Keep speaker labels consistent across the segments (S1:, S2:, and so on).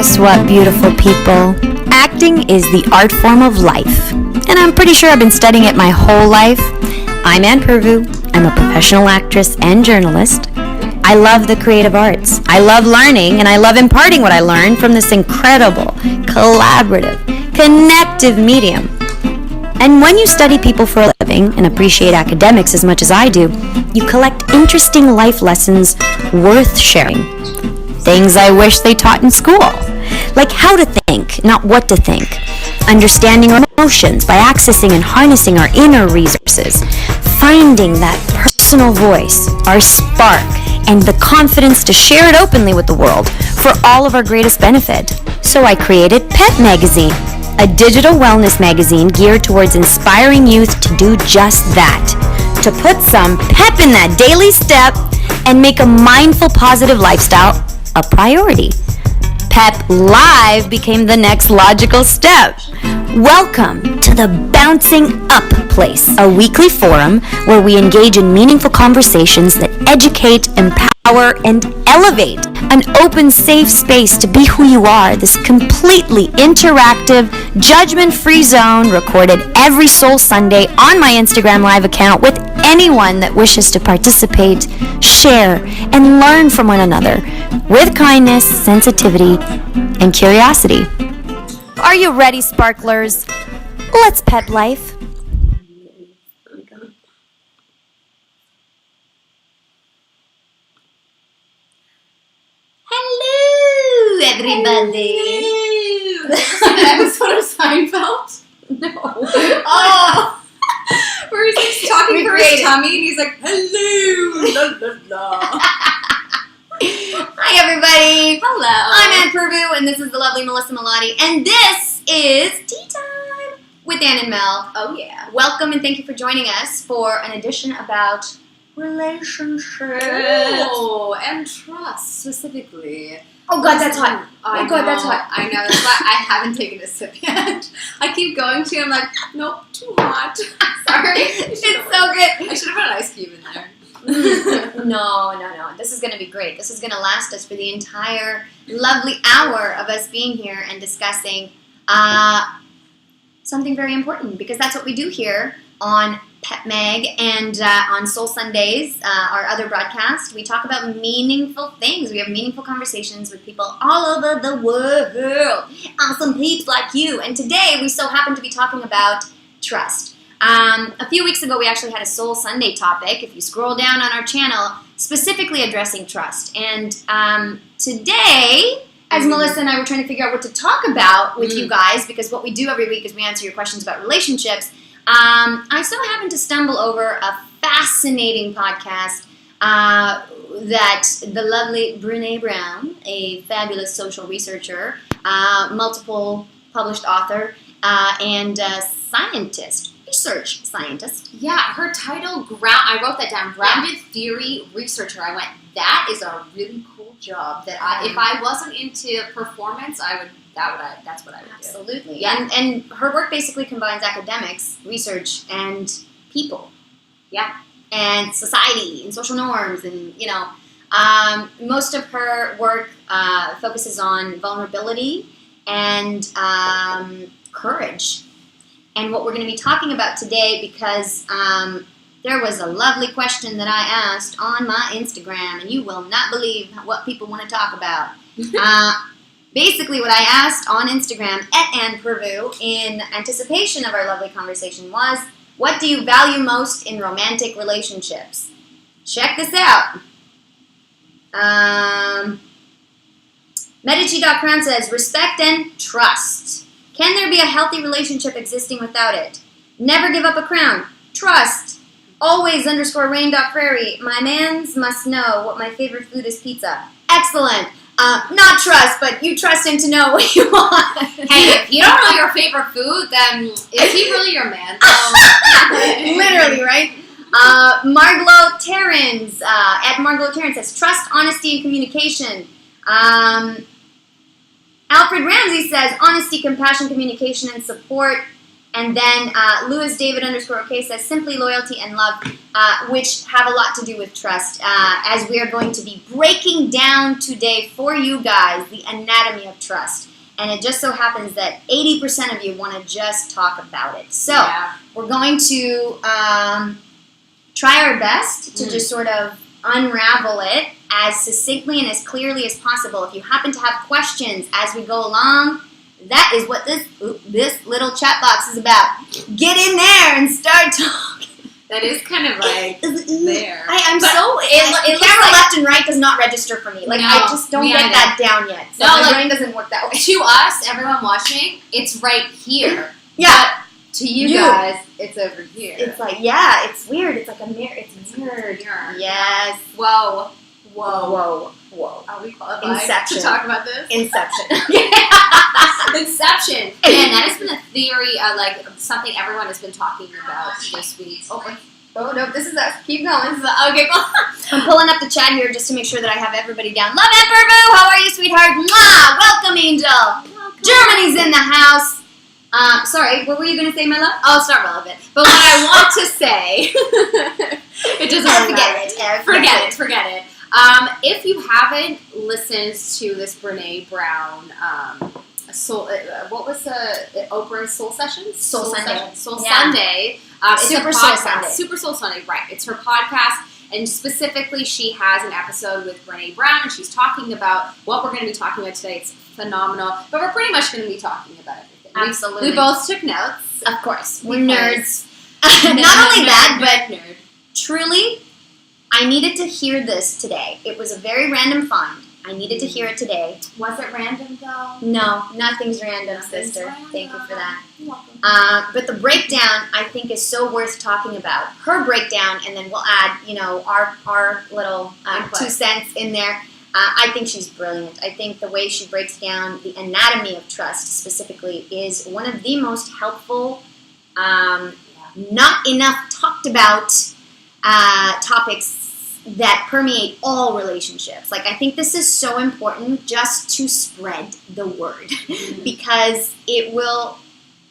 S1: Guess what, beautiful people? Acting is the art form of life, and I'm pretty sure I've been studying it my whole life. I'm Ann Pirvu. I'm a professional actress and journalist. I love the creative arts. I love learning, and I love imparting what I learned from this incredible, collaborative, connective medium. And when you study people for a living and appreciate academics as much as I do, you collect interesting life lessons worth sharing. Things I wish they taught in school, like how to think, not what to think. Understanding our emotions by accessing and harnessing our inner resources. Finding that personal voice, our spark, and the confidence to share it openly with the world for all of our greatest benefit. So I created Pep Magazine, a digital wellness magazine geared towards inspiring youth to do just that, to put some pep in that daily step and make a mindful, positive lifestyle a priority. Pep Live became the next logical step. Welcome to the Bouncing Up Place, a weekly forum where we engage in meaningful conversations that educate, empower, and elevate. An open, safe space to be who you are, this completely interactive, judgment-free zone recorded every Soul Sunday on my Instagram Live account with anyone that wishes to participate, share, and learn from one another with kindness, sensitivity, and curiosity. Are you ready, sparklers? Let's pep life. Hello, everybody.
S2: Hello. An episode of Seinfeld?
S1: No.
S2: Oh, where he's like talking for his tummy, and he's like, "Hello, la la la."
S1: Hi, everybody.
S2: Hello.
S1: I'm Ann Pirvu, and this is the lovely Melissa Mellottey, and this is Tea Time with Ann and Mel.
S2: Oh yeah.
S1: Welcome, and thank you for joining us for an edition about relationships.
S2: Oh, and trust specifically.
S1: Oh God, that's hot.
S2: I
S1: God,
S2: know,
S1: that's hot.
S2: I know. That's why I haven't taken a sip yet. I keep going to. I'm like, nope, too hot. Sorry.
S1: It's so good.
S2: I should have put an ice cube in there.
S1: No. This is going to be great. This is going to last us for the entire lovely hour of us being here and discussing something very important, because that's what we do here on Pep Mag and on Soul Sundays, our other broadcast. We talk about meaningful things. We have meaningful conversations with people all over the world. Awesome peeps like you. And today we so happen to be talking about trust. A few weeks ago, we actually had a Soul Sunday topic, if you scroll down on our channel, specifically addressing trust. And today, as Melissa and I were trying to figure out what to talk about with you guys, because what we do every week is we answer your questions about relationships, I so happened to stumble over a fascinating podcast that the lovely Brene Brown, a fabulous social researcher, multiple published author, and scientist, research scientist.
S2: Yeah, her title, I wrote that down, Grounded Theory Researcher. I went, that is a really cool job. That if I wasn't into performance, that's what I would do.
S1: Absolutely. Yeah. And her work basically combines academics, research, and people.
S2: Yeah.
S1: And society and social norms, and most of her work focuses on vulnerability and courage. And what we're going to be talking about today, because there was a lovely question that I asked on my Instagram, and you will not believe what people want to talk about. Basically, what I asked on Instagram, @Ann Pirvu, in anticipation of our lovely conversation was, what do you value most in romantic relationships? Check this out. Medici.Crown says, respect and trust. Can there be a healthy relationship existing without it? Never give up a crown. Trust. Always _rain.prairie. My mans must know what my favorite food is pizza. Excellent. Not trust, but you trust him to know what you want.
S2: Hey, if you don't know your favorite food, then is he really your man?
S1: Literally, right? Marglo Terrens, at Marglo Terrens says, trust, honesty, and communication. Alfred Ramsey says, honesty, compassion, communication, and support. And then Louis David _OK says simply loyalty and love, which have a lot to do with trust. As we are going to be breaking down today for you guys the anatomy of trust. And it just so happens that 80% of you want to just talk about it. So we're going to try our best to just sort of unravel it as succinctly and as clearly as possible. If you happen to have questions as we go along, that is what this little chat box is about. Get in there and start talking.
S2: That is kind of like there.
S1: I'm so camera left and right does not register for me. Like no, I just don't get that down yet. So my brain doesn't work that way.
S2: To us, everyone watching, it's right here.
S1: Yeah.
S2: But to you guys, it's over here.
S1: It's like it's weird. It's like a mirror. It's mirrored. Yes.
S2: Whoa.
S1: Are
S2: we qualified
S1: Inception.
S2: to talk about this?
S1: Inception.
S2: Inception. Man, that has been a theory, like something everyone has been talking about this week. Oh no, this is us. Keep going. Okay, cool.
S1: I'm pulling up the chat here just to make sure that I have everybody down. Love and Pirvu, how are you, sweetheart? Mwah! Welcome, Angel. Welcome. Germany's in the house. Sorry, what were you going to say, my love?
S2: Oh, it's not relevant. But what I want to say, it doesn't matter. Forget it. If you haven't listened to this Brene Brown, what was Oprah's Soul Sessions?
S1: Soul Sunday.
S2: Sunday.
S1: Super Soul Sunday.
S2: Super Soul Sunday, right. It's her podcast, and specifically she has an episode with Brene Brown, and she's talking about what we're going to be talking about today. It's phenomenal, but we're pretty much going to be talking about everything.
S1: Absolutely.
S2: We both took notes.
S1: Of course. We're nerds. Not only that, but truly, I needed to hear this today. It was a very random find. I needed to hear it today.
S2: Was it random, though?
S1: No, nothing's random, sister. Random. Thank you for that.
S2: You're welcome.
S1: But the breakdown, I think, is so worth talking about. Her breakdown, and then we'll add, our little 2 cents in there. I think she's brilliant. I think the way she breaks down the anatomy of trust specifically is one of the most helpful, not enough talked about topics that permeate all relationships. Like, I think this is so important just to spread the word because it will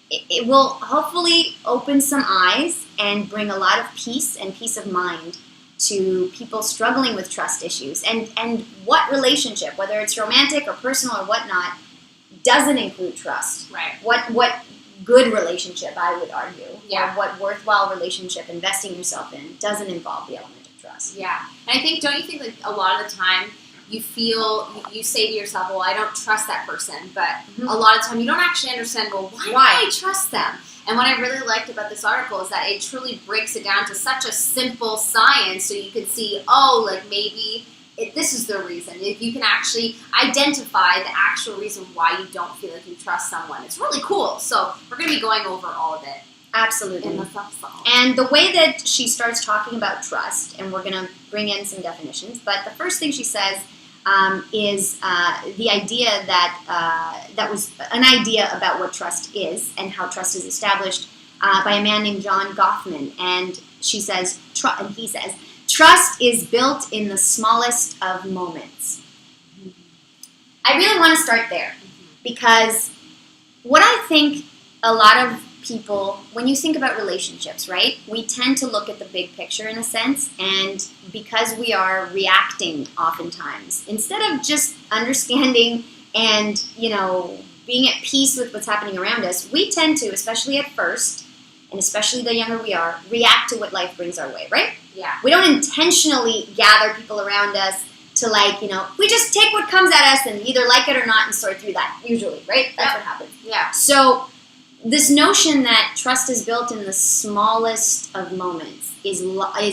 S1: hopefully open some eyes and bring a lot of peace and peace of mind to people struggling with trust issues. And what relationship, whether it's romantic or personal or whatnot, doesn't include trust.
S2: Right.
S1: What good relationship, I would argue,
S2: or
S1: what worthwhile relationship investing yourself in doesn't involve the element of trust.
S2: Yeah. And I think, don't you think like a lot of the time you say to yourself, well, I don't trust that person, but a lot of the time you don't actually understand, well, why do I trust them? And what I really liked about this article is that it truly breaks it down to such a simple science so you can see, maybe this is the reason. If you can actually identify the actual reason why you don't feel like you trust someone. It's really cool. So we're going to be going over all of it.
S1: Absolutely. And the way that she starts talking about trust, and we're going to bring in some definitions, but the first thing she says is the idea that was an idea about what trust is and how trust is established by a man named John Goffman. And she says, and he says, trust is built in the smallest of moments. I really want to start there because what I think a lot of people, when you think about relationships, right, we tend to look at the big picture in a sense, and because we are reacting oftentimes, instead of just understanding and, being at peace with what's happening around us, we tend to, especially at first, and especially the younger we are, react to what life brings our way, right?
S2: Yeah.
S1: We don't intentionally gather people around us to we just take what comes at us and either like it or not and sort through that, usually, right? That's what happens.
S2: Yeah.
S1: So this notion that trust is built in the smallest of moments is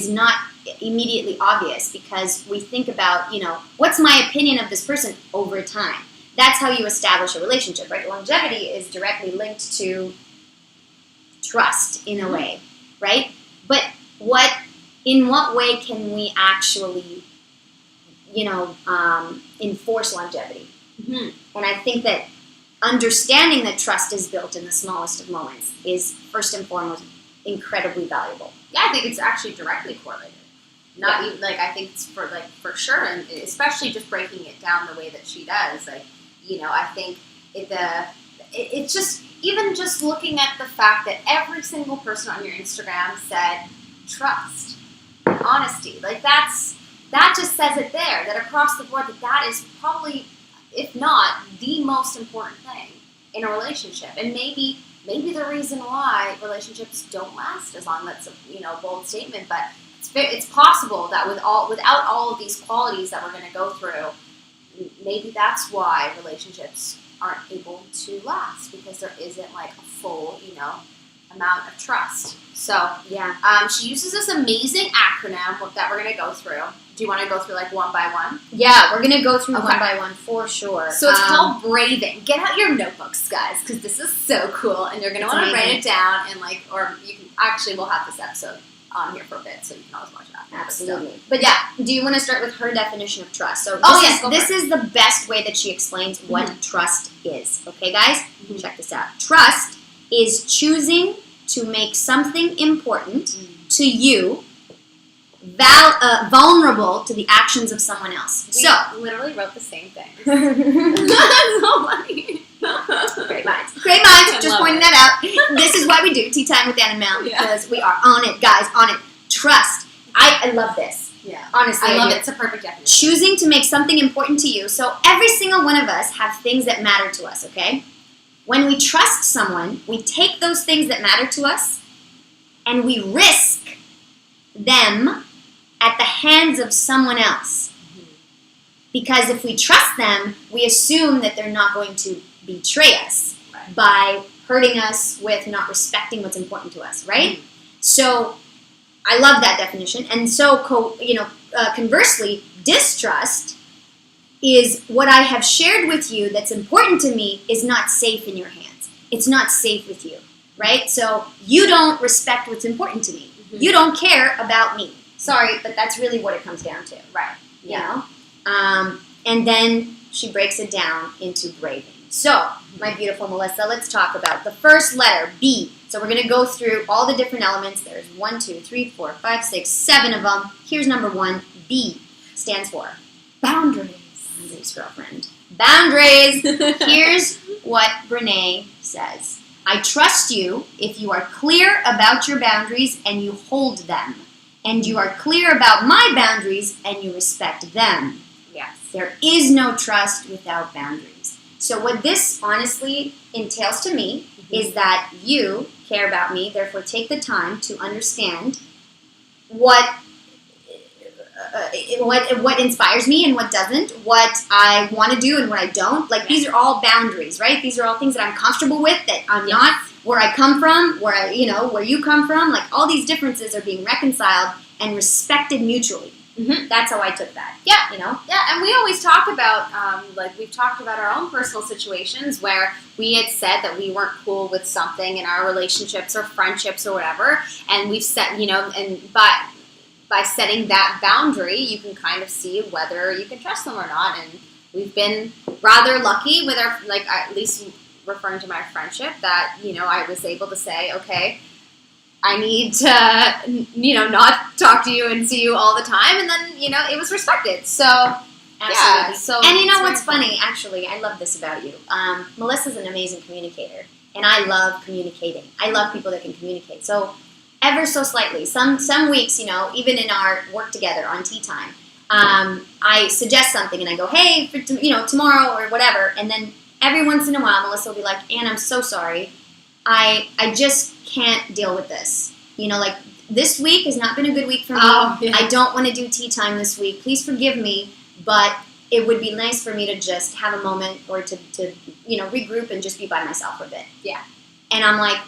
S1: not immediately obvious because we think about, what's my opinion of this person over time? That's how you establish a relationship, right? Longevity is directly linked to trust in a way, right? But in what way can we actually, enforce longevity? Mm-hmm. And I think that understanding that trust is built in the smallest of moments is, first and foremost, incredibly valuable.
S2: Yeah, I think it's actually directly correlated. Not even, I think it's for sure, and especially just breaking it down the way that she does. I think it's just, even just looking at the fact that every single person on your Instagram said trust, honesty. Like that just says it there, that across the board, that is probably, if not, the most important thing in a relationship. And maybe the reason why relationships don't last as long, that's a bold statement, but it's possible that without all of these qualities that we're going to go through, maybe that's why relationships aren't able to last, because there isn't like a full, amount of trust. So she uses this amazing acronym that we're going to go through. Do you want to go through like one by one?
S1: Yeah, we're going to go through one by one for sure.
S2: So it's called braving. Get out your notebooks, guys, because this is so cool, and you're going to want to write it down, and or you can actually, we'll have this episode on here for a bit, so you can always watch it after.
S1: Absolutely. But do you want to start with her definition of trust? So this is the best way that she explains what trust is. Okay, guys? Check this out. Trust is choosing to make something important to you vulnerable to the actions of someone else.
S2: We literally wrote the same thing. That's so funny.
S1: Great minds. Great minds. Just pointing that out. This is why we do Tea Time with Ann Mel, because we are on it, guys. On it. Trust. I love this.
S2: Yeah.
S1: Honestly,
S2: I love it. It's a perfect definition.
S1: Choosing to make something important to you. So every single one of us have things that matter to us, okay? When we trust someone, we take those things that matter to us and we risk them at the hands of someone else. Because if we trust them, we assume that they're not going to betray us by hurting us with not respecting what's important to us, right? So I love that definition. And so, conversely, distrust is what I have shared with you that's important to me is not safe in your hands. It's not safe with you, right? So you don't respect what's important to me. You don't care about me. Sorry, but that's really what it comes down to.
S2: Right.
S1: You know? And then she breaks it down into braving. So, my beautiful Melissa, let's talk about the first letter, B. So we're going to go through all the different elements. There's 1, 2, 3, 4, 5, 6, 7 of them. Here's number 1. B stands for boundaries. Boundaries, girlfriend. Boundaries. Here's what Brene says. I trust you if you are clear about your boundaries and you hold them. And you are clear about my boundaries and you respect them.
S2: Yes.
S1: There is no trust without boundaries. So what this honestly entails to me is that you care about me, therefore take the time to understand what inspires me and what doesn't, what I want to do and what I don't. Like, these are all boundaries, right? These are all things that I'm comfortable with, that I'm not, where I come from, where you come from. Like, all these differences are being reconciled and respected mutually. That's how I took that.
S2: Yeah.
S1: You know?
S2: Yeah, and we always talk about, we've talked about our own personal situations where we had said that we weren't cool with something in our relationships or friendships or whatever, and we've set, but by setting that boundary, you can kind of see whether you can trust them or not. And we've been rather lucky with our, at least referring to my friendship, that, I was able to say, okay, I need to, not talk to you and see you all the time. And then, it was respected. So,
S1: absolutely. And you know what's funny? Actually, I love this about you. Melissa's an amazing communicator. And I love communicating. I love people that can communicate. So, ever so slightly, some weeks, even in our work together on tea time, I suggest something and I go, hey, for tomorrow or whatever. And then every once in a while, Melissa will be like, Ann, I'm so sorry. I just can't deal with this. This week has not been a good week for me. I don't want to do tea time this week. Please forgive me, but it would be nice for me to just have a moment or to regroup and just be by myself for a bit.
S2: Yeah.
S1: And I'm like,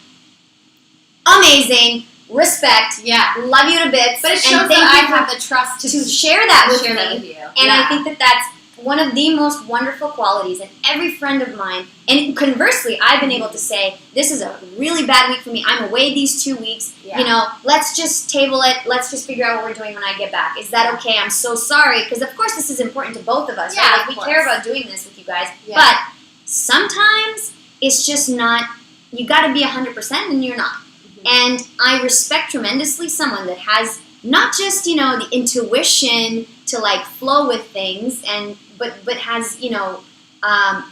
S1: amazing, respect, love you to bits.
S2: But it shows that I have the trust to
S1: share that with me.
S2: You.
S1: And I think that that's one of the most wonderful qualities. And every friend of mine, and conversely, I've been able to say, this is a really bad week for me. I'm away these 2 weeks. Yeah. Let's just table it. Let's just figure out what we're doing when I get back. Is that okay? I'm so sorry. Because, of course, this is important to both of us.
S2: Yeah,
S1: right? We care about doing this with you guys. Yeah. But sometimes it's just not, you got to be 100% and you're not. And I respect tremendously someone that has not just, the intuition to flow with things, but has,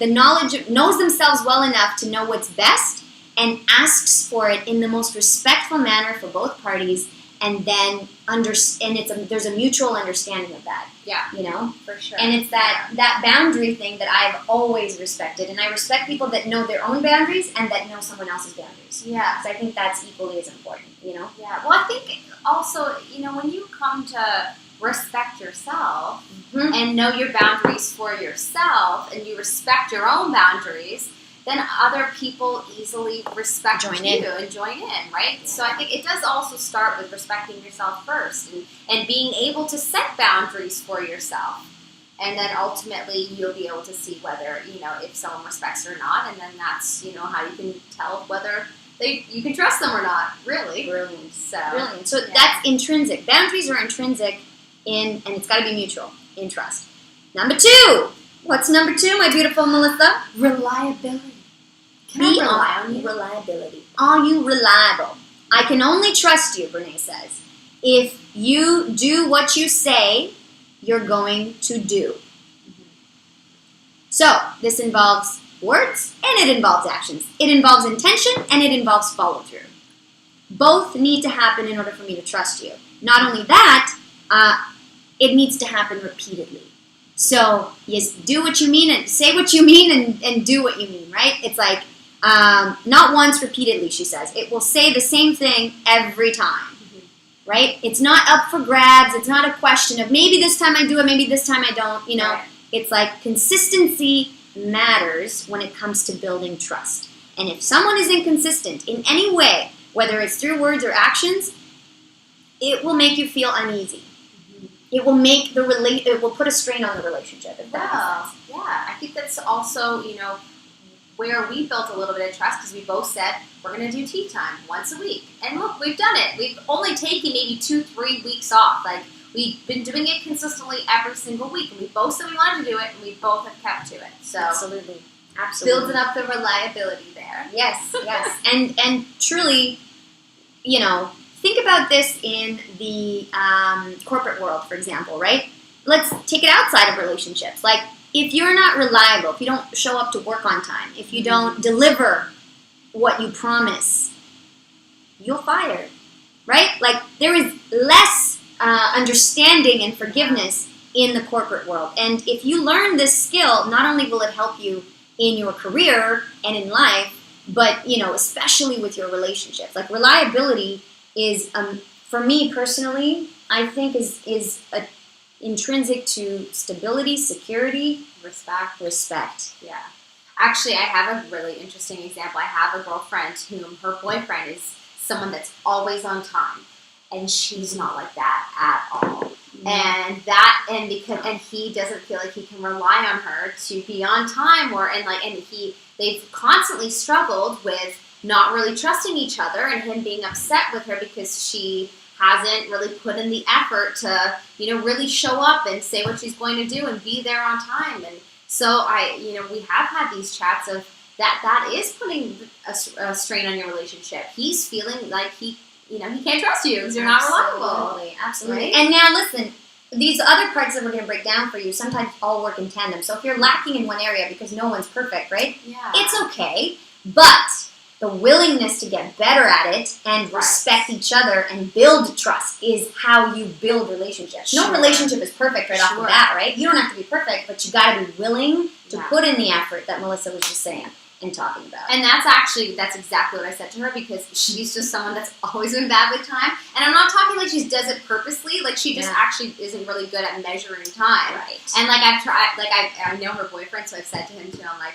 S1: knows themselves well enough to know what's best and asks for it in the most respectful manner for both parties, and then there's a mutual understanding of that.
S2: Yeah.
S1: You know?
S2: For sure.
S1: And it's that boundary thing that I've always respected. And I respect people that know their own boundaries and that know someone else's boundaries.
S2: Yeah.
S1: Because I think that's equally as important, you know?
S2: Yeah. Well, I think also, you know, when you come to respect yourself and know your boundaries for yourself, and you respect your own boundaries, then other people easily respect you and join in, right? Yeah. So I think it does also start with respecting yourself first and being able to set boundaries for yourself. And then ultimately you'll be able to see whether, you know, if someone respects it or not, and then that's, you know, how you can tell whether you can trust them or not, really.
S1: Brilliant.
S2: So
S1: That's intrinsic. Boundaries are intrinsic and it's got to be mutual in trust. Number 2. What's number 2, my beautiful Melissa?
S2: Reliability. Can I rely on you?
S1: Reliability. Are you reliable? I can only trust you, Brene says, if you do what you say you're going to do. So, this involves words and it involves actions. It involves intention and it involves follow-through. Both need to happen in order for me to trust you. Not only that, it needs to happen repeatedly. So, yes, do what you mean and say what you mean and do what you mean, right? It's like, not once, repeatedly, she says. It will say the same thing every time, right? It's not up for grabs. It's not a question of maybe this time I do it, maybe this time I don't, you know. Right. It's like consistency matters when it comes to building trust. And if someone is inconsistent in any way, whether it's through words or actions, it will make you feel uneasy. It will make it will put a strain on the relationship. If that makes sense.
S2: Yeah. I think that's also, you know, where we built a little bit of trust, because we both said we're going to do tea time once a week. And look, we've done it. We've only taken maybe 2-3 weeks off. Like, we've been doing it consistently every single week. And we both said we wanted to do it, and we both have kept to it. So
S1: Absolutely.
S2: Building up the reliability there.
S1: Yes. And truly, you know, think about this in the corporate world, for example, right? Let's take it outside of relationships. Like, if you're not reliable, if you don't show up to work on time, if you don't deliver what you promise, you're fired, right? Like, there is less understanding and forgiveness in the corporate world. And if you learn this skill, not only will it help you in your career and in life, but, you know, especially with your relationships. Like, reliability is, for me personally, I think is intrinsic to stability, security, respect.
S2: Yeah. Actually, I have a really interesting example. I have a girlfriend whom her boyfriend is someone that's always on time, and she's not like that at all. Mm-hmm. And he doesn't feel like he can rely on her to be on time, they've constantly struggled with not really trusting each other, and him being upset with her because she hasn't really put in the effort to, you know, really show up and say what she's going to do and be there on time. And so we have had these chats of that is putting a strain on your relationship. He's feeling like he can't trust you because you're not reliable.
S1: Absolutely.
S2: Right?
S1: And now listen, these other parts that we're going to break down for you sometimes all work in tandem. So if you're lacking in one area because no one's perfect, right?
S2: Yeah.
S1: It's okay, but the willingness to get better at it and respect each other and build trust is how you build relationships.
S2: Sure.
S1: No relationship is perfect right off the bat, right? You don't have to be perfect, but you got to be willing to put in the effort that Melissa was just saying and talking about.
S2: And that's exactly what I said to her, because she's just someone that's always been bad with time. And I'm not talking like she does it purposely. Like, she just actually isn't really good at measuring time.
S1: Right.
S2: And like, I've tried, like, I know her boyfriend, so I've said to him too, I'm like,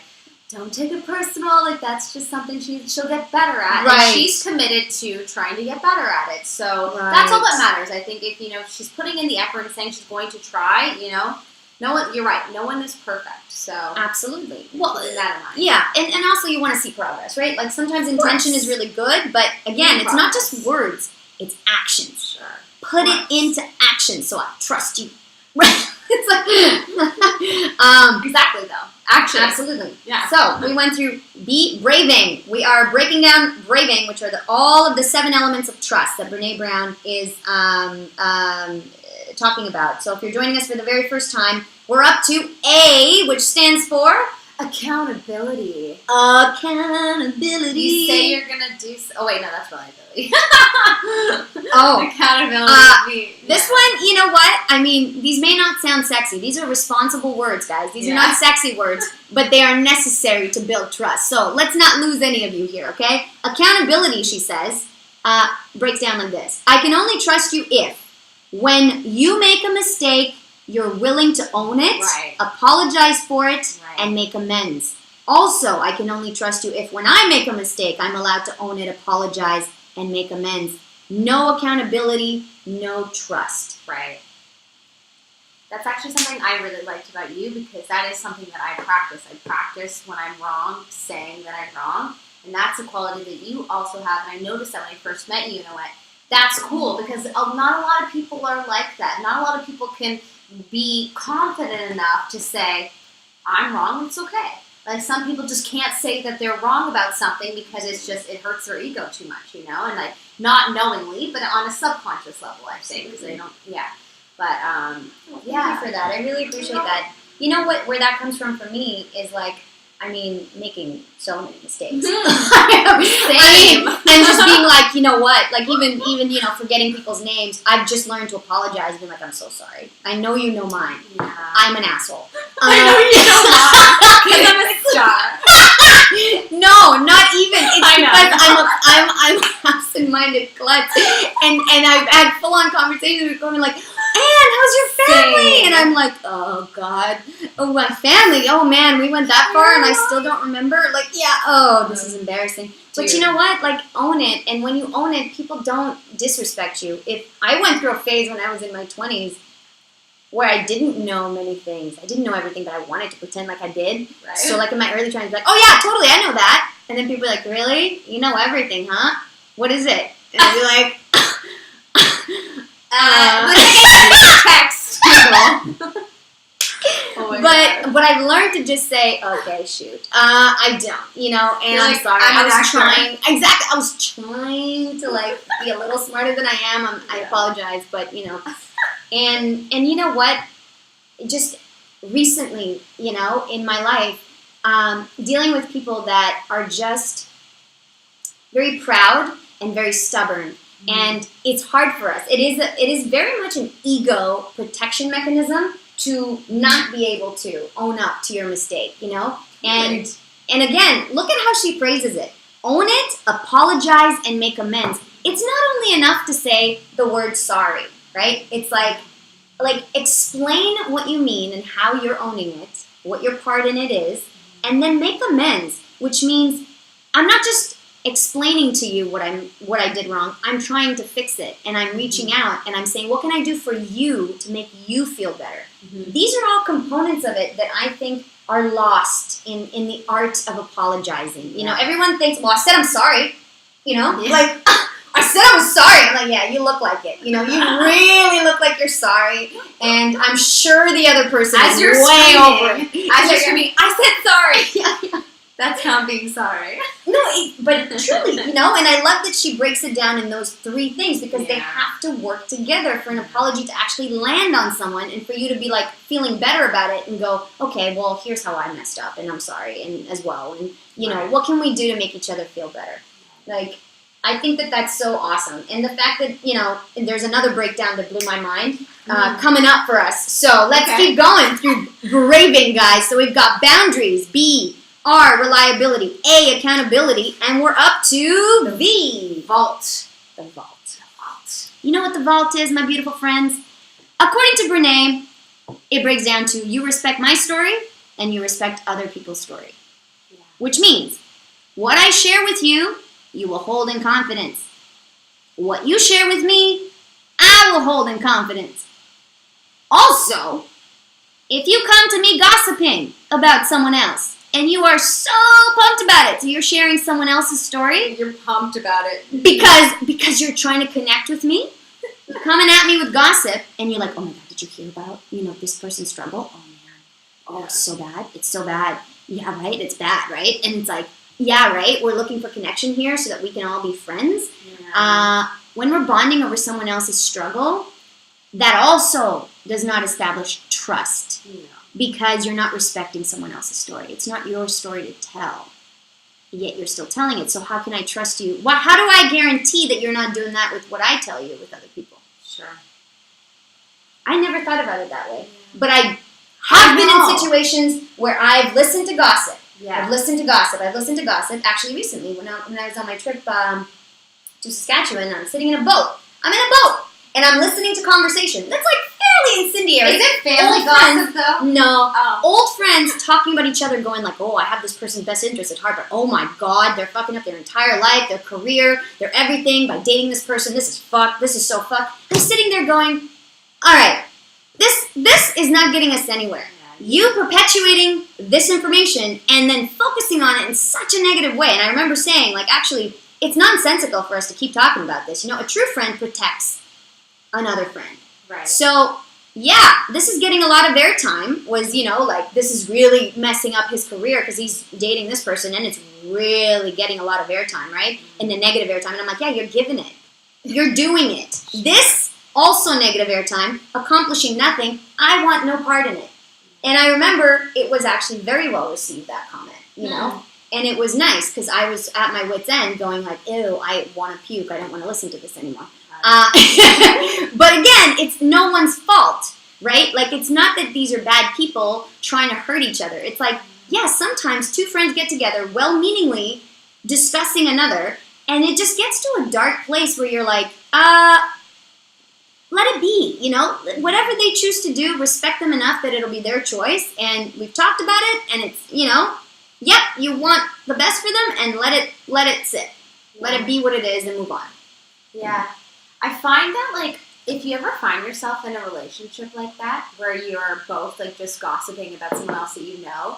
S2: don't take it personal. Like, that's just something she'll get better at.
S1: Right.
S2: And she's committed to trying to get better at it. So that's all that matters. I think if, she's putting in the effort and saying she's going to try, no one, you're right. No one is perfect. So
S1: absolutely.
S2: Well, that in mind.
S1: Yeah. And also you want to see progress, right? Like, sometimes intention is really good, but again, it's not just words. It's actions.
S2: Sure.
S1: Put it into action so I trust you. Right. It's like,
S2: exactly though. Action.
S1: Absolutely.
S2: Yeah.
S1: So we went through braving. We are breaking down braving, which are all of the 7 elements of trust that Brene Brown is talking about. So if you're joining us for the very first time, we're up to A, which stands for
S2: Accountability.
S1: Accountability.
S2: You say you're gonna do. Oh wait, no, that's reliability.
S1: Accountability. This one, you know what? I mean, these may not sound sexy. These are responsible words, guys. These are not sexy words, but they are necessary to build trust. So let's not lose any of you here, okay? Accountability, she says, breaks down like this. I can only trust you if, when you make a mistake, you're willing to own it, apologize for it, and make amends. Also, I can only trust you if when I make a mistake, I'm allowed to own it, apologize, and make amends. No accountability, no trust.
S2: Right. That's actually something I really liked about you because that is something that I practice. I practice when I'm wrong, saying that I'm wrong. And that's a quality that you also have. And I noticed that when I first met you, that's cool because not a lot of people are like that. Not a lot of people can be confident enough to say, I'm wrong, it's okay. Like some people just can't say that they're wrong about something because it hurts their ego too much, and like not knowingly, but on a subconscious level, I say, because they don't, But,
S1: thank you for that. I really appreciate that. You know what, where that comes from for me is like, making so many mistakes.
S2: Same.
S1: And just being like, you know what, like even forgetting people's names, I've just learned to apologize and be like, I'm so sorry. I know you know mine.
S2: Yeah.
S1: I'm an asshole.
S2: I know you know mine. Because I'm a star.
S1: No, not even. It's because I'm absent-minded klutz. And I've had full-on conversations with going like, Ann, how's your family?
S2: Same.
S1: And I'm like, oh, God. Oh, my family. Oh, man, we went that far and I still don't remember. Like, this is embarrassing. But you know what? Like, own it. And when you own it, people don't disrespect you. If I went through a phase when I was in my 20s where I didn't know many things. I didn't know everything, but I wanted to pretend like I did. Right. So, like, in my early 20s, I'd be like, oh, yeah, totally, I know that. And then people are like, really? You know everything, huh? What is it? And I'd be like... text people. But I've learned to just say, okay, shoot, I don't, and I'm sorry. I was trying to like be a little smarter than I am. I apologize, but and you know what? Just recently, in my life, dealing with people that are just very proud and very stubborn. And it's hard for us. It is very much an ego protection mechanism to not be able to own up to your mistake, And again, look at how she phrases it. Own it, apologize, and make amends. It's not only enough to say the word sorry, right? It's like explain what you mean and how you're owning it, what your part in it is, and then make amends, which means I'm not just explaining to you what I did wrong. I'm trying to fix it, and I'm reaching out and I'm saying, what can I do for you to make you feel better? Mm-hmm. These are all components of it that I think are lost in the art of apologizing. Everyone thinks, well, I said I'm sorry. Like I said I was sorry. I'm like, yeah, you look like it. You really look like you're sorry, and I'm sure the other person is way over it.
S2: As you're screaming, I said sorry.
S1: Yeah.
S2: That's not being sorry.
S1: No, but truly, and I love that she breaks it down in those three things because they have to work together for an apology to actually land on someone and for you to be like feeling better about it and go, okay, well, here's how I messed up and I'm sorry and as well. And, what can we do to make each other feel better? Like, I think that that's so awesome. And the fact that, there's another breakdown that blew my mind coming up for us. So let's keep going through braving, guys. So we've got boundaries, B. R, reliability, A, accountability, and we're up to V, vault. The vault. You know what the vault is, my beautiful friends? According to Brene, it breaks down to you respect my story and you respect other people's story. Yeah. Which means what I share with you, you will hold in confidence. What you share with me, I will hold in confidence. Also, if you come to me gossiping about someone else, and you are so pumped about it, so you're sharing someone else's story.
S2: You're pumped about it.
S1: Because you're trying to connect with me. You're coming at me with gossip, and you're like, oh my God, did you hear about, this person's struggle? Oh man. Oh, it's so bad. It's so bad. Yeah, right? It's bad, right? And it's like, yeah, right? We're looking for connection here so that we can all be friends. Yeah. When we're bonding over someone else's struggle, that also does not establish trust. Yeah.
S3: because you're not respecting someone else's story. It's not your story to tell, yet you're still telling it. So how can I trust you? How do I guarantee that you're not doing that with what I tell you with other people?
S2: Sure.
S3: I never thought about it that way. But I have been in situations where I've listened to gossip.
S2: Yeah.
S3: I've listened to gossip. Actually, recently, when I was on my trip to Saskatchewan, I'm sitting in a boat. I'm in a boat, and I'm listening to conversation. That's like fairly incendiary.
S2: Is it family gossip, though?
S3: No. Oh. Old friends talking about each other, going like, oh, I have this person's best interest at heart, but oh my God, they're fucking up their entire life, their career, their everything by dating this person. This is fucked. This is so fucked. I'm sitting there going, all right, this is not getting us anywhere. You perpetuating this information and then focusing on it in such a negative way. And I remember saying, like, actually, it's nonsensical for us to keep talking about this. You know, a true friend protects another friend.
S2: Right.
S3: So, yeah, this is getting a lot of airtime. Was, you know, like, this is really messing up his career because he's dating this person, and it's really getting a lot of airtime, right? And the negative airtime. And I'm like, yeah, you're giving it. You're doing it. This, also negative airtime, accomplishing nothing. I want no part in it. And I remember it was actually very well received, that comment, you know? And it was nice because I was at my wit's end going like, ew, I want to puke. I don't want to listen to this anymore. But again, it's no one's fault, right? Like, it's not that these are bad people trying to hurt each other. It's like, yeah, sometimes two friends get together well-meaningly discussing another, and it just gets to a dark place where you're like, let it be, you know? Whatever they choose to do, respect them enough that it'll be their choice, and we've talked about it, and it's, you know, yep, you want the best for them, and let it sit. Let it be what it is and move on.
S2: Yeah. I find that, like, if you ever find yourself in a relationship like that, where you're both, like, just gossiping about someone else that you know,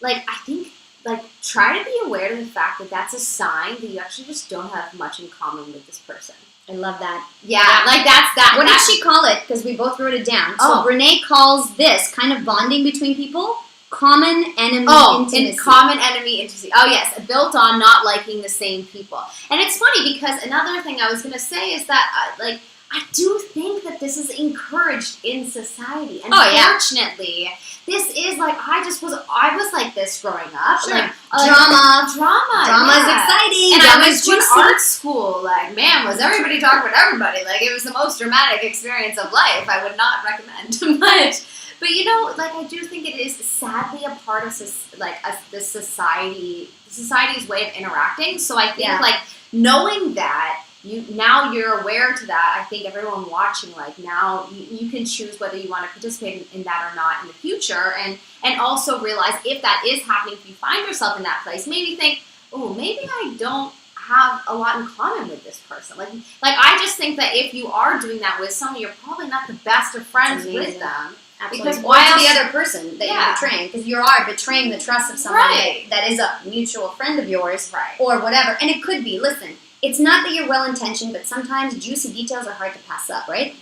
S2: like, I think, like, try to be aware of the fact that that's a sign that you actually just don't have much in common with this person.
S3: I love that.
S2: Yeah, like, that's that.
S3: What did she call it? Because we both wrote it down. So Brene calls this kind of bonding between people common enemy intimacy.
S2: Common enemy intimacy. Oh, yes. Built on not liking the same people. And it's funny because another thing I was going to say is that, like, I do think that this is encouraged in society. Unfortunately, this is like, I was like this growing up.
S3: Sure.
S2: Like,
S3: Drama is exciting.
S2: And
S3: Drama
S2: I
S3: is
S2: went to
S3: juicy.
S2: art school. Like, man, was everybody talking about everybody? Like, it was the most dramatic experience of life. I would not recommend much. But, you know, like, I do think it is sadly a part of the society's way of interacting. So I think like knowing that. Now you're aware to that. I think everyone watching, like, now you can choose whether you want to participate in that or not in the future, and also realize if that is happening, if you find yourself in that place, maybe think, oh, maybe I don't have a lot in common with this person. Like I just think that if you are doing that with someone, you're probably not the best of friends with them.
S3: Absolutely. Because why else the other person that you're betraying? Because you are betraying the trust of somebody that is a mutual friend of yours, or whatever. And it could be, listen, it's not that you're well-intentioned, but sometimes juicy details are hard to pass up, right?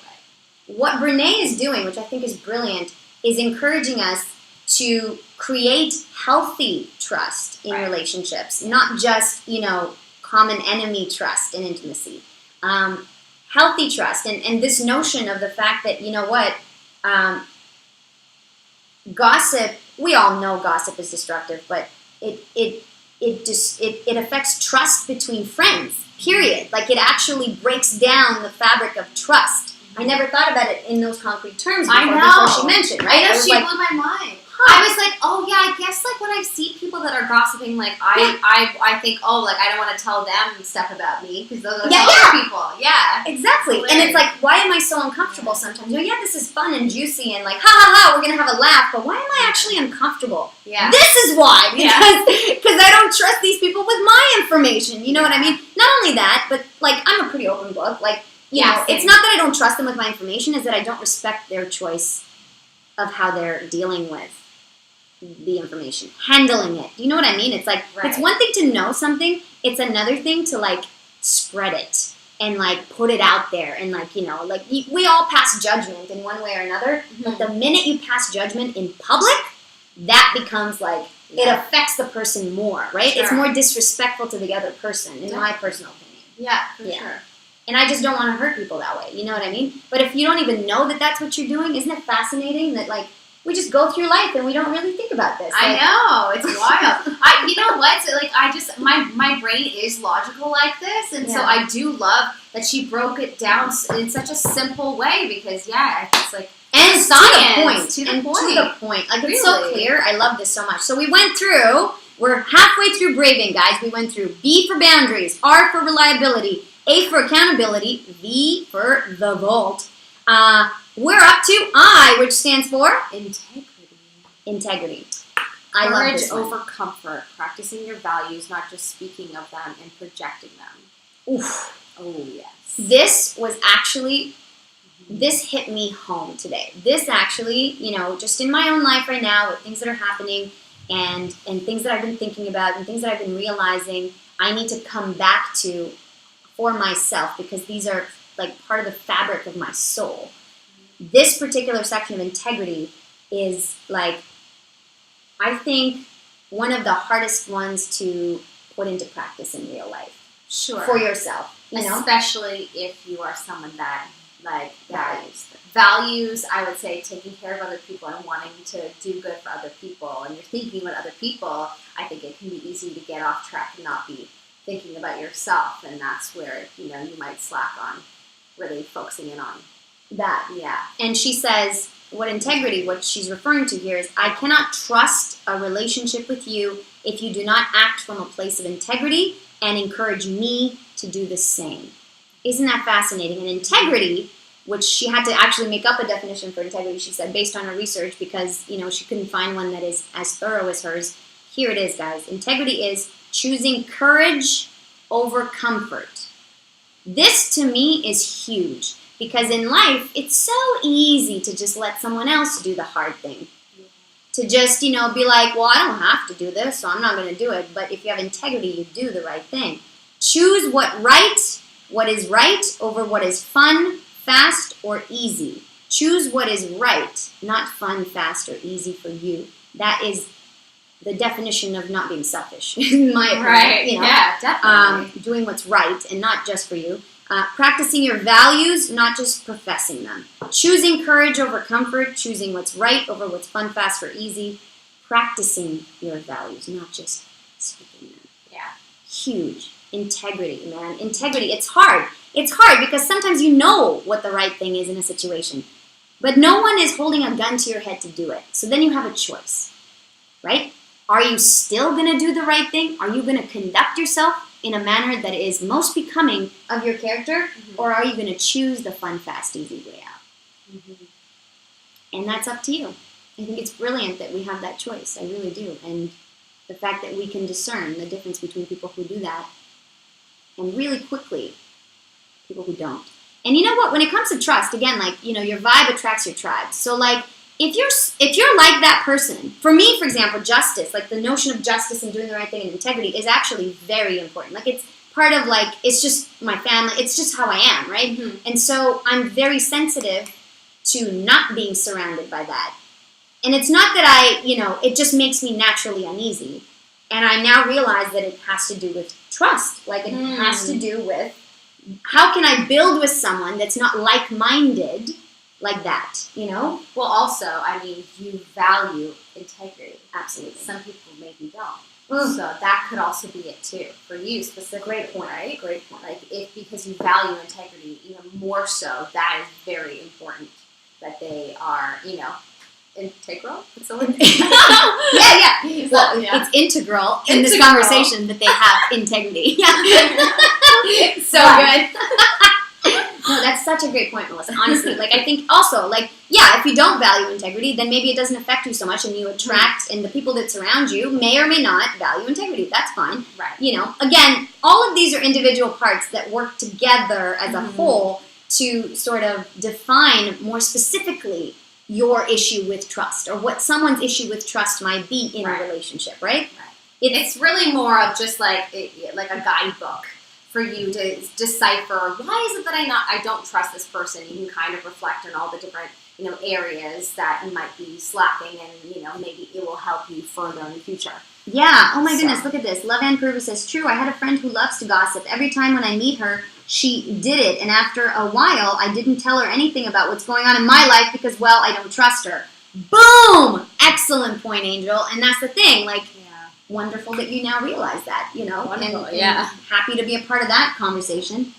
S3: What Brene is doing, which I think is brilliant, is encouraging us to create healthy trust in relationships, not just, you know, common enemy trust and intimacy. Healthy trust, and this notion of the fact that, you know what, gossip, we all know gossip is destructive, but it affects trust between friends, period. Like, it actually breaks down the fabric of trust. I never thought about it in those concrete terms before she mentioned, right?
S2: I know, she blew my mind. I was like, oh yeah, I guess like when I see people that are gossiping, like I think, oh, like I don't want to tell them stuff about me because those are other people. Yeah,
S3: exactly. And it's like, why am I so uncomfortable sometimes? You know, this is fun and juicy and like, ha ha ha, we're gonna have a laugh. But why am I actually uncomfortable?
S2: Yeah,
S3: this is why, because I don't trust these people with my information. You know what I mean? Not only that, but like, I'm a pretty open book. Like, you know, it's not that I don't trust them with my information; it's that I don't respect their choice of how they're dealing with the information, handling it. Do you know what I mean? It's like, it's one thing to know something, it's another thing to like spread it and like put it out there and like, you know, like we all pass judgment in one way or another, but the minute you pass judgment in public, that becomes like, it affects the person more, right? It's more disrespectful to the other person, in my personal opinion.
S2: Yeah, for sure.
S3: And I just don't want to hurt people that way, you know what I mean? But if you don't even know that that's what you're doing, isn't it fascinating that like, we just go through life and we don't really think about this.
S2: I know, it's wild. You know what? So, like, I just my brain is logical like this, and so I do love that she broke it down in such a simple way because it's like
S3: and
S2: science
S3: to the point. Like, it's so clear. I love this so much. So we went through. We're halfway through Braving, guys. We went through B for boundaries, R for reliability, A for accountability, V for the vault. We're up to I, which stands for integrity. I love this one.
S2: Courage over comfort, practicing your values, not just speaking of them and projecting them.
S3: Oof.
S2: Oh, yes.
S3: This was actually, this hit me home today. This actually, just in my own life right now, with things that are happening and things that I've been thinking about and things that I've been realizing, I need to come back to for myself because these are like part of the fabric of my soul. This particular section of integrity is like, I think, one of the hardest ones to put into practice in real life.
S2: Sure.
S3: For yourself,
S2: Especially if you are someone that, like, values, I would say, taking care of other people and wanting to do good for other people, and you're thinking about other people, I think it can be easy to get off track and not be thinking about yourself, and that's where, you might slack on really focusing in on
S3: that.
S2: Yeah.
S3: And she says, what she's referring to here is, I cannot trust a relationship with you if you do not act from a place of integrity and encourage me to do the same. Isn't that fascinating? And integrity, which she had to actually make up a definition for integrity, she said, based on her research, because, she couldn't find one that is as thorough as hers. Here it is, guys. Integrity is choosing courage over comfort. This, to me, is huge. Because in life, it's so easy to just let someone else do the hard thing. To just, be like, well, I don't have to do this, so I'm not going to do it. But if you have integrity, you do the right thing. Choose what is right over what is fun, fast, or easy. Choose what is right, not fun, fast, or easy for you. That is the definition of not being selfish, in my opinion.
S2: Right, yeah, definitely.
S3: Doing what's right and not just for you. Practicing your values, not just professing them. Choosing courage over comfort, choosing what's right over what's fun, fast, or easy. Practicing your values, not just speaking them.
S2: Yeah.
S3: Huge. Integrity, man. Integrity, it's hard. It's hard because sometimes you know what the right thing is in a situation, but no one is holding a gun to your head to do it. So then you have a choice, right? Are you still going to do the right thing? Are you going to conduct yourself in a manner that is most becoming of your character, or are you going to choose the fun, fast, easy way out? And that's up to you. I think it's brilliant that we have that choice. I really do. And the fact that we can discern the difference between people who do that and really quickly people who don't. And you know what? When it comes to trust, again, like, your vibe attracts your tribe. So, like, if you're like that person, for me, for example, justice, like the notion of justice and doing the right thing and integrity is actually very important. Like, it's part of, like, it's just my family, it's just how I am, right? And so I'm very sensitive to not being surrounded by that. And it's not that it just makes me naturally uneasy. And I now realize that it has to do with trust. Like, it has to do with, how can I build with someone that's not like-minded like that, Well,
S2: also, I mean, you value integrity.
S3: Absolutely.
S2: Some people maybe don't. So that could also be it too, for you specifically.
S3: Great point.
S2: Right?
S3: Great point.
S2: Like, because you value integrity even more so, that is very important that they are, integral? That's the word?
S3: Yeah. Well, it's integral in this conversation that they have integrity. Yeah. So good. No, that's such a great point, Melissa. Honestly, like, I think also, like, if you don't value integrity, then maybe it doesn't affect you so much, and you attract, and the people that surround you may or may not value integrity. That's fine.
S2: Right.
S3: Again, all of these are individual parts that work together as a whole to sort of define more specifically your issue with trust, or what someone's issue with trust might be in a relationship, right?
S2: It's really more of just like a guidebook for you to decipher, why is it that I don't trust this person? You can kind of reflect on all the different, areas that you might be slacking, and, maybe it will help you further in the future.
S3: Yeah. Oh my goodness, look at this. Love Ann Pirvu says, true, I had a friend who loves to gossip. Every time when I meet her, she did it. And after a while, I didn't tell her anything about what's going on in my life because, well, I don't trust her. Boom! Excellent point, Angel. And that's the thing, like,
S2: Yeah.
S3: wonderful that you now realize that, you know.
S2: Wonderful,
S3: and
S2: yeah.
S3: happy to be a part of that conversation.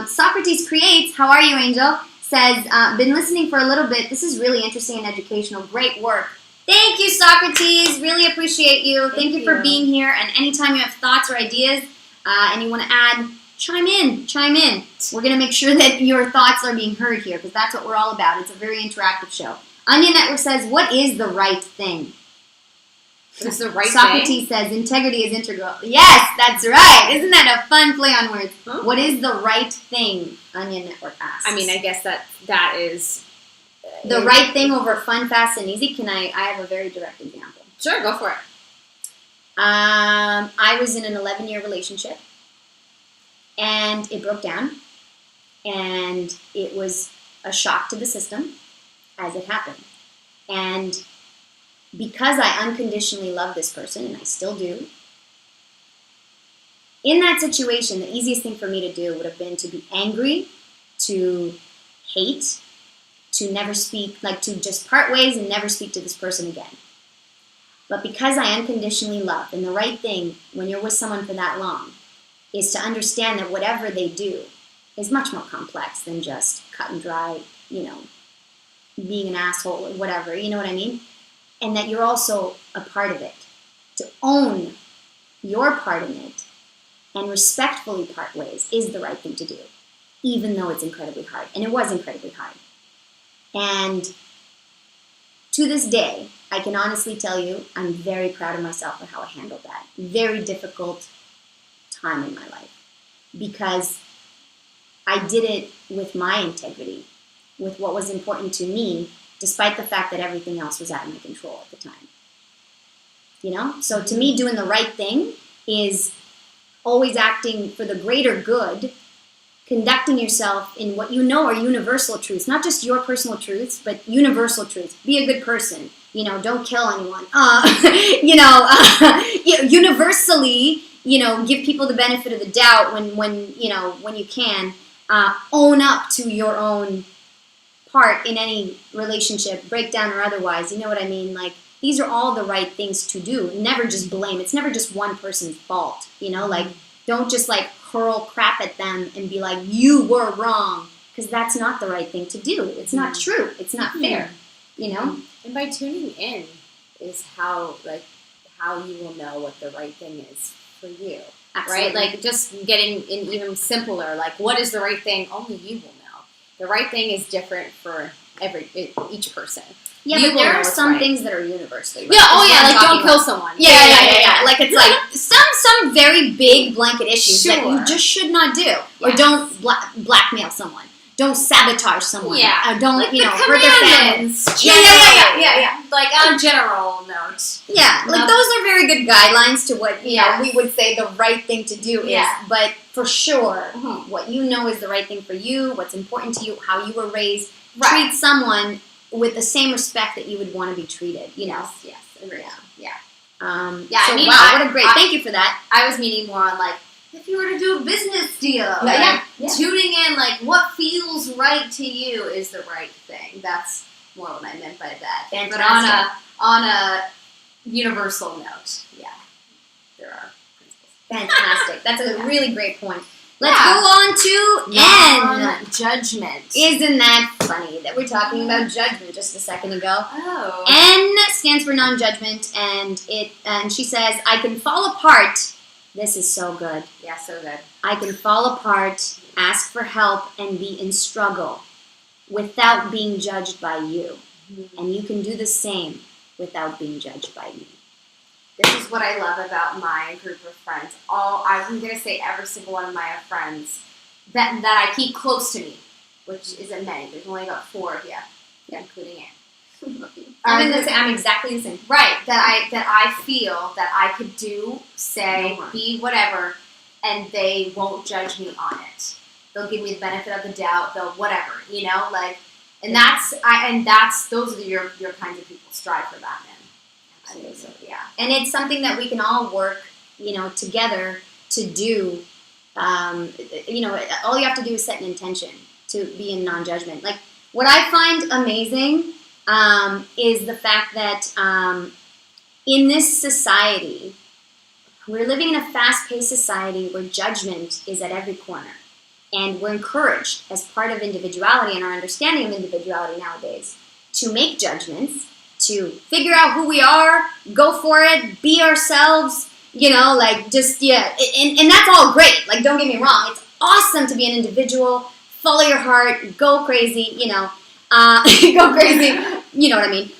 S3: Socrates Creates, how are you, Angel? Says, been listening for a little bit. This is really interesting and educational. Great work. Thank you, Socrates. Really appreciate you. Thank you for being here. And anytime you have thoughts or ideas and you want to add, chime in. We're going to make sure that your thoughts are being heard here because that's what we're all about. It's a very interactive show. Onion Network says, what is the right thing?
S2: It's the right
S3: Socrates
S2: thing.
S3: says, integrity is integral. Yes, that's right. Isn't that a fun play on words?
S2: Huh?
S3: What is the right thing? Onion Network asks.
S2: I mean, I guess that is...
S3: the right thing over fun, fast, and easy. I have a very direct example.
S2: Sure, go for it.
S3: I was in an 11-year relationship, and it broke down, and it was a shock to the system as it happened. And because I unconditionally love this person, and I still do, in that situation, the easiest thing for me to do would have been to be angry, to hate, to never speak, like to just part ways and never speak to this person again. But because I unconditionally love, and the right thing when you're with someone for that long is to understand that whatever they do is much more complex than just cut and dry, you know, being an asshole or whatever, you know what I mean? And that you're also a part of it. To own your part in it and respectfully part ways is the right thing to do, even though it's incredibly hard. And it was incredibly hard. And to this day, I can honestly tell you, I'm very proud of myself for how I handled that. Very difficult time in my life. Because I did it with my integrity, with what was important to me, despite the fact that everything else was out of my control at the time. You know? So to me, doing the right thing is always acting for the greater good, conducting yourself in what you know are universal truths, not just your personal truths, but universal truths. Be a good person. You know, don't kill anyone. Universally, you know, give people the benefit of the doubt when you can. Own up to your own part in any relationship, breakdown or otherwise. You know what I mean? Like, these are all the right things to do. Never just blame. It's never just one person's fault. You know, like, don't just like hurl crap at them and be like, you were wrong, because that's not the right thing to do. It's not true. It's not fair. You know?
S2: And by tuning in is how you will know what the right thing is for you.
S3: Absolutely.
S2: Right? Like, just getting in even simpler, like, what is the right thing? Only you will know. The right thing is different for each person.
S3: Yeah,
S2: You
S3: but
S2: will
S3: there
S2: know
S3: are
S2: what's
S3: some
S2: right.
S3: things that are universally right.
S2: Yeah, oh
S3: Is
S2: yeah,
S3: what I'm
S2: like, don't
S3: talking
S2: kill
S3: about.
S2: someone.
S3: Yeah. Like, it's like some very big blanket issues that you
S2: Sure.
S3: just should not do. Or
S2: Yes.
S3: don't blackmail someone. Don't sabotage someone.
S2: Yeah.
S3: Or don't,
S2: Like
S3: you
S2: the
S3: know, hurt their family.
S2: commandments.
S3: Yeah.
S2: Like, on a general note.
S3: Yeah, like those are very good guidelines to what
S2: Yes.
S3: we would say the right thing to do is.
S2: Yeah.
S3: But for sure,
S2: Mhm.
S3: what you know is the right thing for you, what's important to you, how you were raised.
S2: Right.
S3: Treat someone with the same respect that you would want to be treated. You know.
S2: Yes, agreed. Yeah.
S3: Yeah.
S2: I
S3: So
S2: mean,
S3: wow, what a great. Thank you for that.
S2: I was meaning more on, like, if you were to do a business deal,
S3: Yeah.
S2: tuning in, like, what feels right to you is the right thing. That's more what I meant by that.
S3: Fantastic.
S2: But on a universal note, yeah, there are principles.
S3: Fantastic. That's a really great point. Let's
S2: Yeah.
S3: go on to N.
S2: Non-judgment.
S3: Isn't that funny that we're talking about judgment just a second ago?
S2: Oh.
S3: N stands for non-judgment, and she says, I can fall apart. This is so good.
S2: Yeah, so good.
S3: I can fall apart, ask for help, and be in struggle without being judged by you. And you can do the same without being judged by me.
S2: This is what I love about my group of friends. I'm going to say every single one of my friends that I keep close to me, which isn't many. There's only about 4 of you, including Ann.
S3: I'm exactly the same.
S2: Right, that I feel that I could do, say, be whatever, and they won't judge me on it. They'll give me the benefit of the doubt. They'll whatever, you know, like, those are your kinds of people. Strive for that, man. I think so. Yeah.
S3: And it's something that we can all work, you know, together to do. You know, all you have to do is set an intention to be in non-judgment. Like, what I find amazing is the fact that in this society, we're living in a fast-paced society where judgment is at every corner. And we're encouraged, as part of individuality and our understanding of individuality nowadays, to make judgments, to figure out who we are, go for it, be ourselves, and that's all great. Like, don't get me wrong. It's awesome to be an individual, follow your heart, go crazy, go crazy, you know what I mean.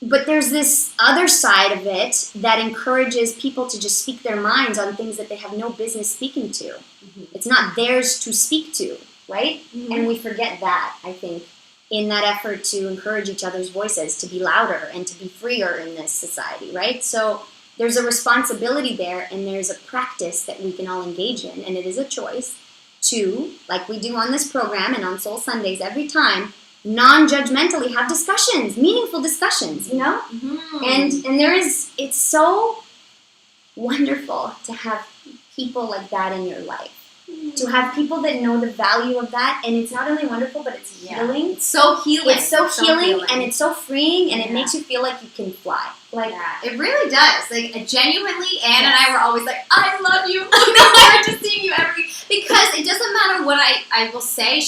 S3: But there's this other side of it that encourages people to just speak their minds on things that they have no business speaking to. Mm-hmm. It's not theirs to speak to, right? Mm-hmm. And we forget that, I think, in that effort to encourage each other's voices, to be louder and to be freer in this society, right? So there's a responsibility there, and there's a practice that we can all engage in, and it is a choice to, like we do on this program and on Soul Sundays every time, non-judgmentally have discussions, meaningful discussions, Mm-hmm. And it's so wonderful to have people like that in your life. To have people that know the value of that, and it's not only wonderful, but it's healing.
S2: It's so healing.
S3: It's so healing, and it's so freeing, and it makes you feel like you can fly.
S2: It really does. Like, genuinely, Ann and I were always like, I love you. Look forward to seeing you because it doesn't matter what I will say.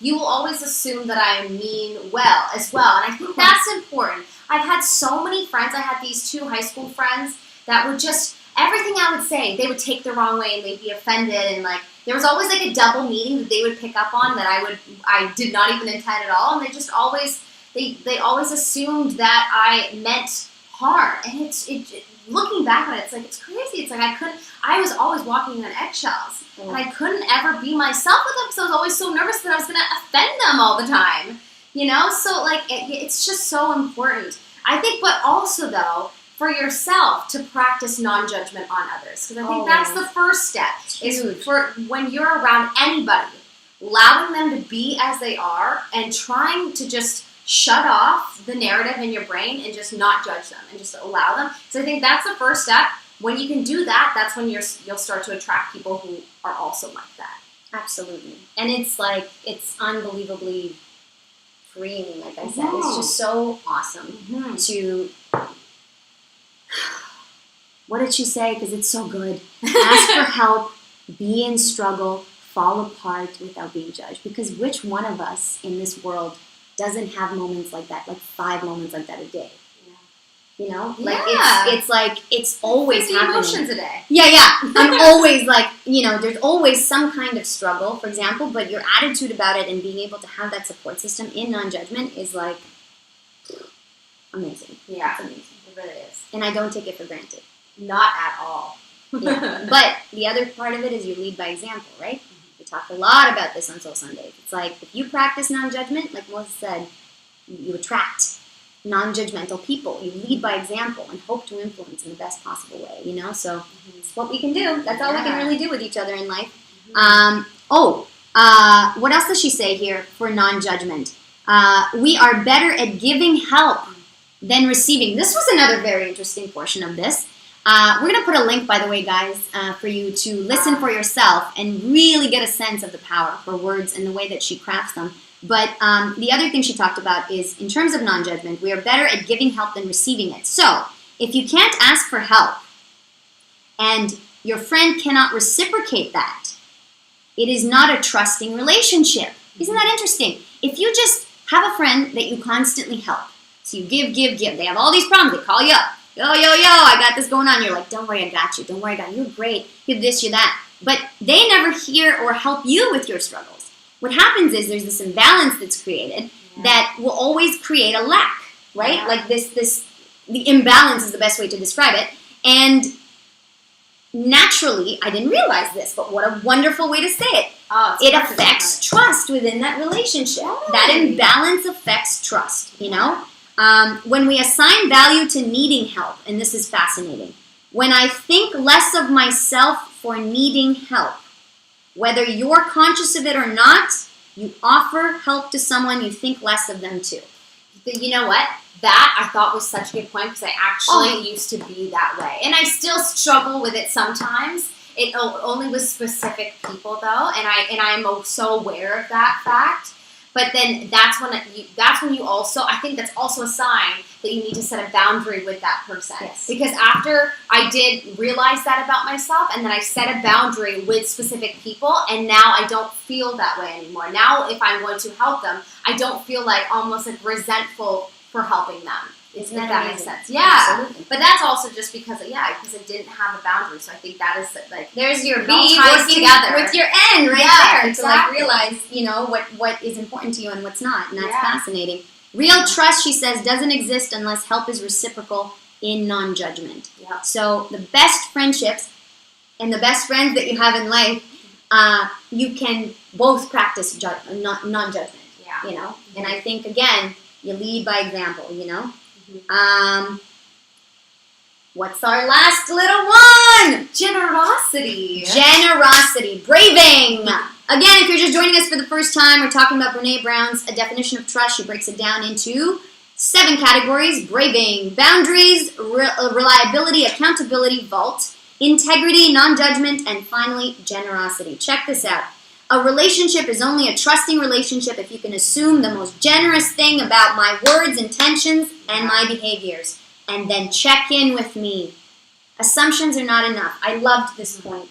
S2: You will always assume that I mean well as well, and I think that's important. I've had so many friends. I had these 2 high school friends that would just, everything I would say, they would take the wrong way and they'd be offended, and there was always a double meaning that they would pick up on that I did not even intend at all, and they just always, they always assumed that I meant harm, and looking back on it, it's crazy. It's I was always walking on eggshells, and I couldn't ever be myself with them because I was always so nervous that I was going to offend them all the time, so it's just so important, I think. But also, though, for yourself to practice non-judgment on others, because I think that's the first step. Is for when you're around anybody, allowing them to be as they are and trying to just shut off the narrative in your brain and just not judge them and just allow them. So I think that's the first step. When you can do that, that's when you'll start to attract people who are also like that.
S3: Absolutely. And it's unbelievably freeing, like I said. It's just so awesome to... What did she say? Because it's so good. Ask for help, be in struggle, fall apart without being judged. Because which one of us in this world doesn't have moments like that, 5 moments like that a day? It's always happening.
S2: Emotions a day.
S3: Yeah. I'm always there's always some kind of struggle, for example, but your attitude about it and being able to have that support system in non-judgment is amazing.
S2: Yeah.
S3: It's amazing.
S2: It really is.
S3: And I don't take it for granted.
S2: Not at all.
S3: Yeah. But the other part of it is you lead by example, right? Mm-hmm. We talk a lot about this on Soul Sundays. It's if you practice non-judgment, like Melissa said, you attract non-judgmental people. You lead by example and hope to influence in the best possible way, So it's what we can do. That's all we can really do with each other in life. Mm-hmm. What else does she say here for non-judgment? We are better at giving help than receiving. This was another very interesting portion of this. We're going to put a link, by the way, guys, for you to listen for yourself and really get a sense of the power of her words and the way that she crafts them. But the other thing she talked about is, in terms of non-judgment, we are better at giving help than receiving it. So, if you can't ask for help and your friend cannot reciprocate that, it is not a trusting relationship. Isn't that interesting? If you just have a friend that you constantly help, so you give, they have all these problems, they call you up. Yo, I got this going on. You're like, don't worry, I got you. Don't worry, I got you. You're great. You're this, you're that. But they never hear or help you with your struggles. What happens is there's this imbalance that's created that will always create a lack, right? Yeah. The imbalance is the best way to describe it. And naturally, I didn't realize this, but what a wonderful way to say it. It affects trust within that relationship. Oh. That imbalance affects trust, When we assign value to needing help, and this is fascinating, when I think less of myself for needing help, whether you're conscious of it or not, you offer help to someone, you think less of them too.
S2: You know what? That I thought was such a good point because I actually used to be that way. And I still struggle with it sometimes. It only with specific people though, and I'm so aware of that fact. But then that's when you also, I think that's also a sign that you need to set a boundary with that person.
S3: Yes.
S2: Because after I did realize that about myself, and then I set a boundary with specific people, and now I don't feel that way anymore. Now, if I'm going to help them, I don't feel like almost like resentful for helping them.
S3: Isn't
S2: If
S3: that
S2: that makes
S3: amazing?
S2: sense. Yeah.
S3: Absolutely.
S2: But that's also just because I didn't have a boundary. So I think that is like,
S3: There's your
S2: it all
S3: B
S2: ties
S3: working
S2: together.
S3: with your N right
S2: Yeah,
S3: there
S2: exactly.
S3: to like realize, what is important to you and what's not. And that's
S2: Yeah.
S3: fascinating. Real trust, she says, doesn't exist unless help is reciprocal in non-judgment.
S2: Yeah.
S3: So the best friendships and the best friends that you have in life, you can both practice non-judgment,
S2: Yeah.
S3: And I think, again, you lead by example, What's our last little one?
S2: Generosity.
S3: Generosity. Braving. Again, if you're just joining us for the first time, we're talking about Brene Brown's A Definition of Trust. She breaks it down into 7 categories: braving, boundaries, reliability, accountability, vault, integrity, non-judgment, and finally, generosity. Check this out. A relationship is only a trusting relationship if you can assume the most generous thing about my words, intentions, and my behaviors, and then check in with me. Assumptions are not enough. I loved this point.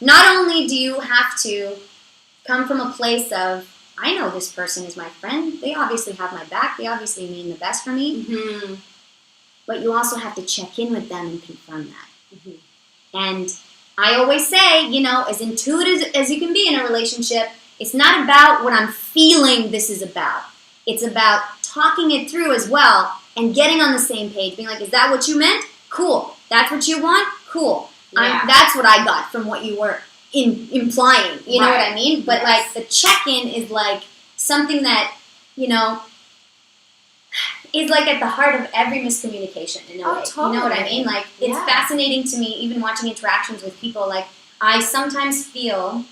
S3: Not only do you have to come from a place of, I know this person is my friend. They obviously have my back. They obviously mean the best for me.
S2: Mm-hmm.
S3: But you also have to check in with them and confirm that.
S2: Mm-hmm.
S3: And I always say, as intuitive as you can be in a relationship, it's not about what I'm feeling this is about. It's about talking it through as well and getting on the same page, being like, is that what you meant? Cool. That's what you want? Cool.
S2: Yeah.
S3: That's what I got from what you were implying. You know what I mean? But
S2: Yes.
S3: the check-in is like something that, is like at the heart of every miscussion in a way.
S2: Totally.
S3: You know what I mean? Like, it's
S2: Yeah.
S3: fascinating to me, even watching interactions with people. Like, I sometimes feel,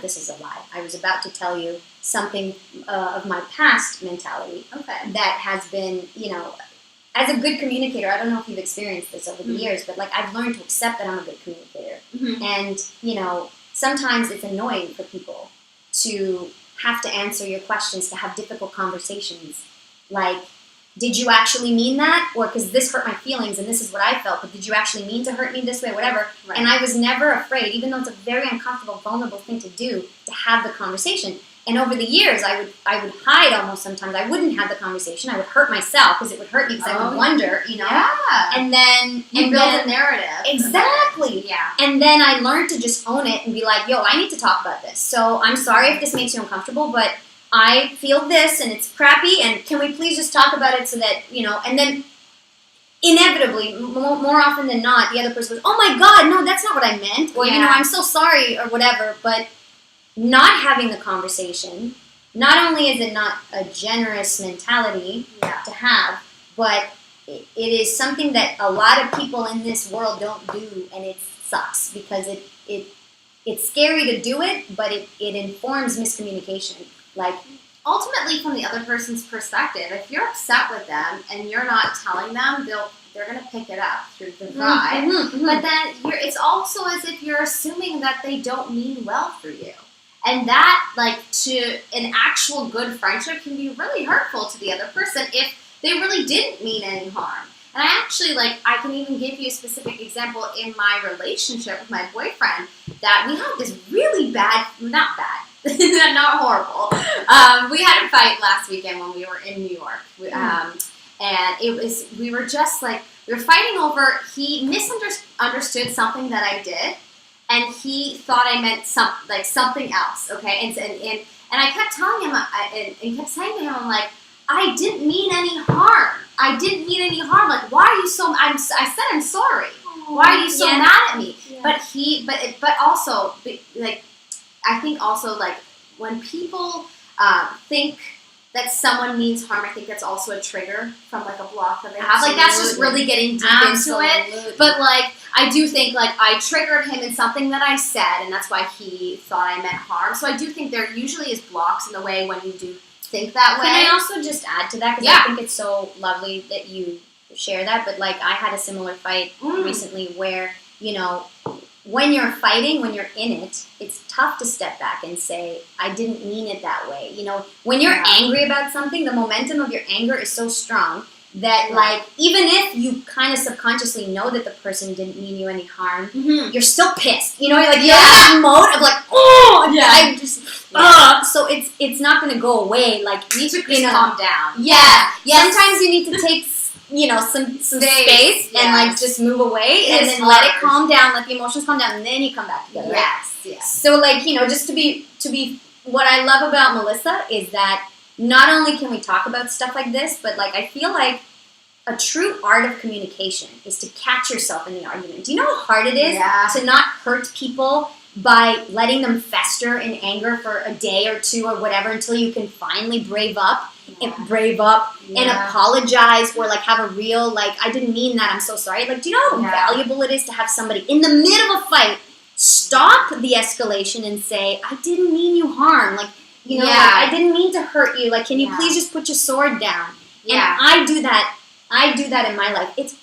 S3: this is a lie. I was about to tell you something of my past mentality that has been, as a good communicator, I don't know if you've experienced this over the years, but like I've learned to accept that I'm a good communicator.
S2: Mm-hmm.
S3: And, sometimes it's annoying for people to have to answer your questions, to have difficult conversations. Like, did you actually mean that? Or because this hurt my feelings and this is what I felt, but did you actually mean to hurt me this way, whatever?
S2: Right.
S3: And I was never afraid, even though it's a very uncomfortable, vulnerable thing to do, to have the conversation. And over the years, I would hide almost sometimes. I wouldn't have the conversation. I would hurt myself because it would hurt me because I would wonder,
S2: Yeah.
S3: And then...
S2: You
S3: and
S2: build
S3: then,
S2: a narrative.
S3: Exactly.
S2: Yeah.
S3: And then I learned to just own it and be like, yo, I need to talk about this. So I'm sorry if this makes you uncomfortable, but I feel this and it's crappy, and can we please just talk about it so that, and then inevitably, more often than not, the other person goes, oh my God, no, that's not what I meant. Or, I'm so sorry or whatever. But not having the conversation, not only is it not a generous mentality to have, but it is something that a lot of people in this world don't do, and it sucks because it's scary to do it, but it informs miscommunication. Like,
S2: Ultimately, from the other person's perspective, if you're upset with them and you're not telling them, they're going to pick it up through the vibe.
S3: Mm-hmm.
S2: But then it's also as if you're assuming that they don't mean well for you. And that, to an actual good friendship can be really hurtful to the other person if they really didn't mean any harm. And I actually, I can even give you a specific example in my relationship with my boyfriend that we had this really bad, not bad, not horrible. We had a fight last weekend when we were in New York. And we were just we were fighting over, he misunderstood something that I did, and he thought I meant something else, okay? And I kept telling him, and kept saying to him, I'm like, I didn't mean any harm. I didn't mean any harm. Like, why are you so, I said I'm sorry. Why are you so mad at me? Yeah. But also, I think also, when people think that someone means harm, I think that's also a trigger from, a block that they have. That's just really getting deep into it. But, I do think, I triggered him in something that I said, and that's why he thought I meant harm. So I do think there usually is blocks in the way when you do think that way.
S3: Can I also just add to that? Because I think it's so lovely that you share that. But, I had a similar fight recently where, when you're fighting, when you're in it, it's tough to step back and say, I didn't mean it that way. You know, when you're angry about something, the momentum of your anger is so strong that, like, even if you kind of subconsciously know that the person didn't mean you any harm, you're still pissed. You know, you're like, you're in that mode of like, oh, I just, so it's not going to go away. Like,
S2: you need to calm down.
S3: Yeah. Sometimes you need to take, you know, some space and, like, just move away and then let it calm down, let the emotions calm down, and then you come back together.
S2: Yes.
S3: So, like, you know, just to be, what I love about Melissa is that not only can we talk about stuff like this, but, like, I feel like a true art of communication is to catch yourself in the argument. Do you know how hard it is to not hurt people by letting them fester in anger for a day or two or whatever until you can finally brave up and apologize or, like, have a real, like, I didn't mean that, I'm so sorry. Like, do you know how valuable it is to have somebody in the middle of a fight stop the escalation and say, I didn't mean you harm. Like, you know, like, I didn't mean to hurt you. Like, can you please just put your sword down? And I do that in my life. It's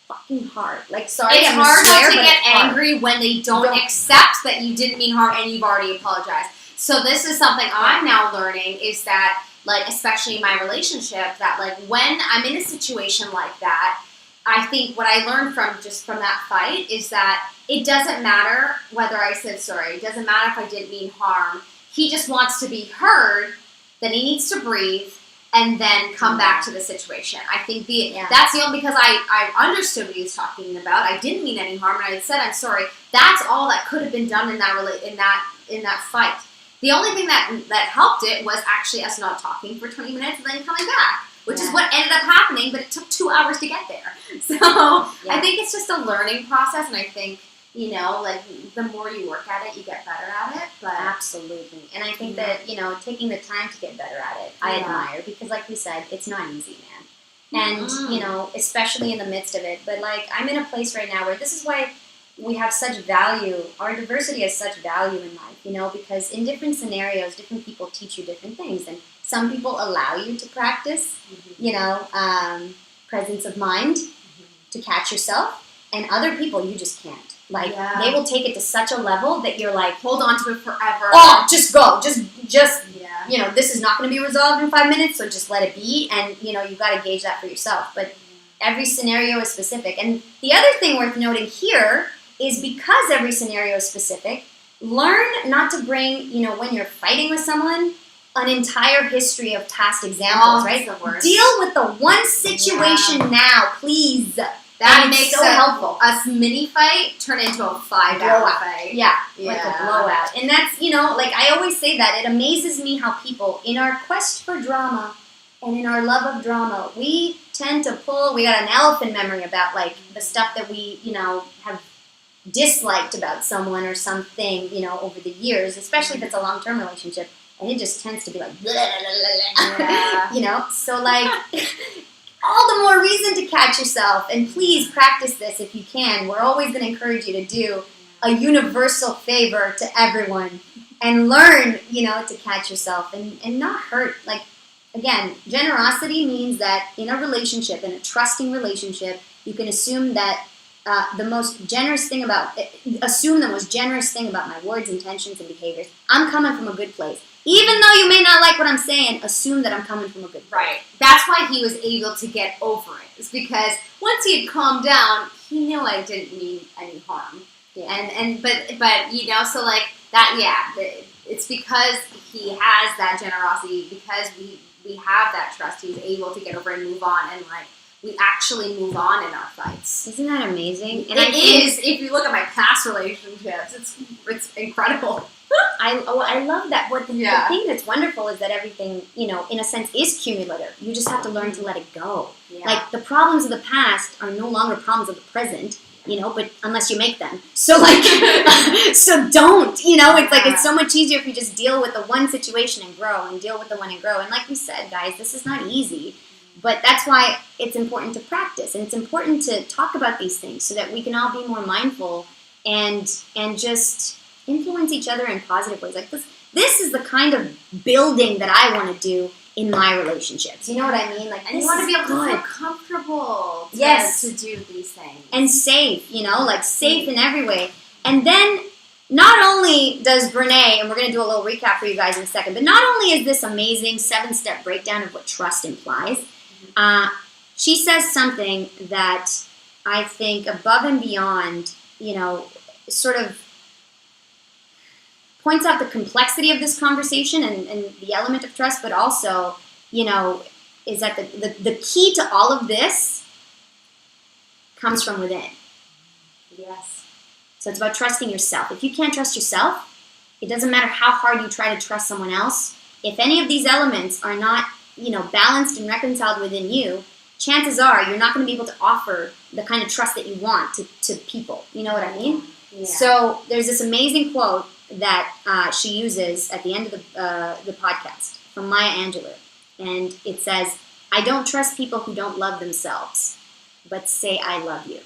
S3: fucking hard. Like, sorry,
S2: it's hard not to get angry when they don't accept that you didn't mean harm and you've already apologized. So this is something I'm now learning is that, like, especially in my relationship, that, like, when I'm in a situation like that, I think what I learned from that fight is that it doesn't matter whether I said sorry. It doesn't matter if I didn't mean harm. He just wants to be heard. Then he needs to breathe and then come back to the situation. I think that's the only, because I understood what he was talking about. I didn't mean any harm, and I had said I'm sorry. That's all that could have been done in that fight. The only thing that helped it was actually us not talking for 20 minutes and then coming back, which is what ended up happening, but it took 2 hours to get there. So I think it's just a learning process, and I think, you know, like, the more you work at it, you get better at it. But
S3: absolutely. And I think that, you know, taking the time to get better at it, I admire, because, like we said, it's not easy, man. And, you know, especially in the midst of it. But, like, I'm in a place right now where this is why we have such value. Our diversity has such value in life, you know, because in different scenarios, different people teach you different things. And some people allow you to practice, you know, presence of mind to catch yourself. And other people, you just can't. Like, they will take it to such a level that you're like,
S2: hold on to it forever.
S3: Oh, just go. Just you know, this is not going to be resolved in 5 minutes, so just let it be. And, you know, you've got to gauge that for yourself. But every scenario is specific. And the other thing worth noting here is, because every scenario is specific, learn not to bring, you know, when you're fighting with someone, an entire history of past examples, right?
S2: The worst.
S3: Deal with the one situation now, please.
S2: That makes
S3: so helpful.
S2: A mini fight turn into a 5-hour fight.
S3: Yeah, like a blowout. And that's, you know, like, I always say that. It amazes me how people, in our quest for drama and in our love of drama, we tend to we got an elephant memory about, like, the stuff that we, you know, have disliked about someone or something, you know, over the years, especially if it's a long-term relationship. And it just tends to be like, blah, blah, blah, blah. You know? So, like, all the more reason to catch yourself. And please practice this if you can. We're always going to encourage you to do a universal favor to everyone and learn, you know, to catch yourself and not hurt. Like, again, generosity means that in a relationship, in a trusting relationship, you can assume that the most generous thing about my words, intentions, and behaviors. I'm coming from a good place. Even though you may not like what I'm saying, assume that I'm coming from a good place.
S2: Right. That's why he was able to get over it. It's because once he had calmed down, he knew I didn't mean any harm. Yeah. But you know, so, like, that, it's because he has that generosity, because we have that trust, he's able to get over and move on, and, like, we actually move on in our fights.
S3: Isn't that amazing?
S2: And it is. If you look at my past relationships, it's incredible.
S3: I love that. The thing that's wonderful is that everything, you know, in a sense, is cumulative. You just have to learn to let it go. Yeah. Like, the problems of the past are no longer problems of the present, you know, but unless you make them. So, like, so don't, you know, it's like, it's so much easier if you just deal with the one situation and grow, and deal with the one and grow. And like we said, guys, this is not easy. But that's why it's important to practice, and it's important to talk about these things so that we can all be more mindful and just influence each other in positive ways. Like, this is the kind of building that I want to do in my relationships. You know what I mean? Like,
S2: and you want to be able to feel comfortable to do these things.
S3: And safe, you know, like, safe in every way. And then not only does Brene, and we're going to do a little recap for you guys in a second, but not only is this amazing 7-step breakdown of what trust implies, she says something that I think above and beyond, sort of points out the complexity of this conversation and the element of trust, but also, is that the key to all of this comes from within.
S2: Yes.
S3: So it's about trusting yourself. If you can't trust yourself, it doesn't matter how hard you try to trust someone else. If any of these elements are not, balanced and reconciled within you, chances are you're not going to be able to offer the kind of trust that you want to people. You know what I mean?
S2: Yeah.
S3: So there's this amazing quote that she uses at the end of the podcast from Maya Angelou. And it says, "I don't trust people who don't love themselves, but say I love you."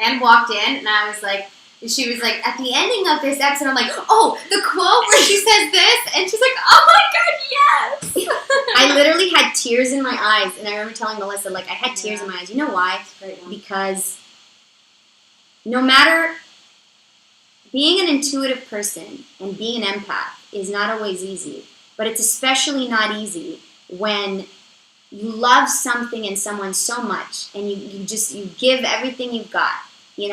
S2: And walked in, and she was like, at the ending of this episode, I'm like, oh, the quote where she says this, and she's like, oh my God, yes!
S3: I literally had tears in my eyes, and I remember telling Melissa, I had tears in my eyes. You know why? Because no matter, being an intuitive person and being an empath is not always easy, but it's especially not easy when you love something in someone so much, and you give everything you've got. You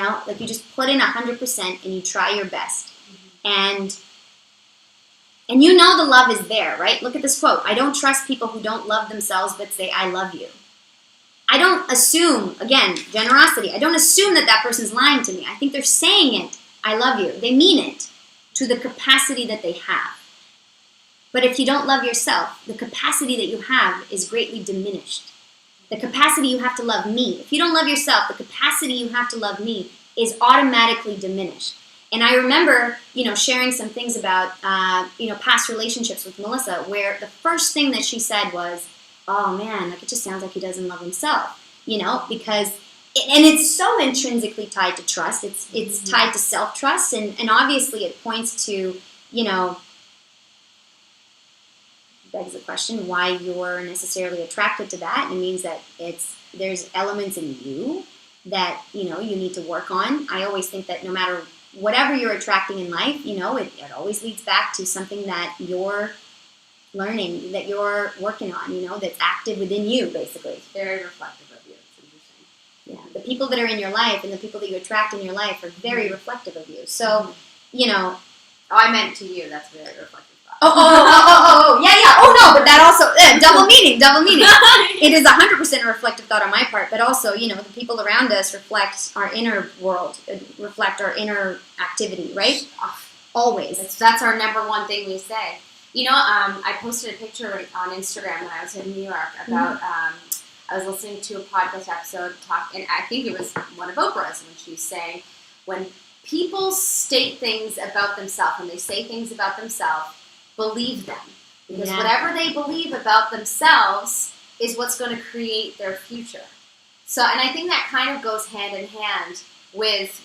S3: just put in 100% and you try your best. And the love is there, right? Look at this quote. "I don't trust people who don't love themselves but say, I love you." I don't assume, again, generosity. I don't assume that person's lying to me. I think they're saying it, I love you. They mean it to the capacity that they have. But if you don't love yourself, the capacity that you have is greatly diminished. The capacity you have to love me. If you don't love yourself, the capacity you have to love me is automatically diminished. And I remember, sharing some things about, past relationships with Melissa, where the first thing that she said was, "Oh man, it just sounds like he doesn't love himself," because, and it's so intrinsically tied to trust. It's tied to self-trust, and obviously it points to, begs the question why you're necessarily attracted to that. And it means that there's elements in you that, you need to work on. I always think that no matter whatever you're attracting in life, it always leads back to something that you're learning, that you're working on, that's active within you, basically.
S2: It's very reflective of you. It's interesting.
S3: Yeah, the people that are in your life and the people that you attract in your life are very reflective of you. So,
S2: Oh, I meant to you. That's very reflective.
S3: Yeah. Oh, no, but that also, double meaning. It is 100% a reflective thought on my part, but also, the people around us reflect our inner world, reflect our inner activity, right? Always.
S2: That's our number one thing we say. I posted a picture on Instagram when I was in New York about, I was listening to a podcast episode and I think it was one of Oprah's, when she was saying, when people state things about themselves, when they say things about themselves, believe them. Because whatever they believe about themselves is what's going to create their future. So, and I think that kind of goes hand in hand with,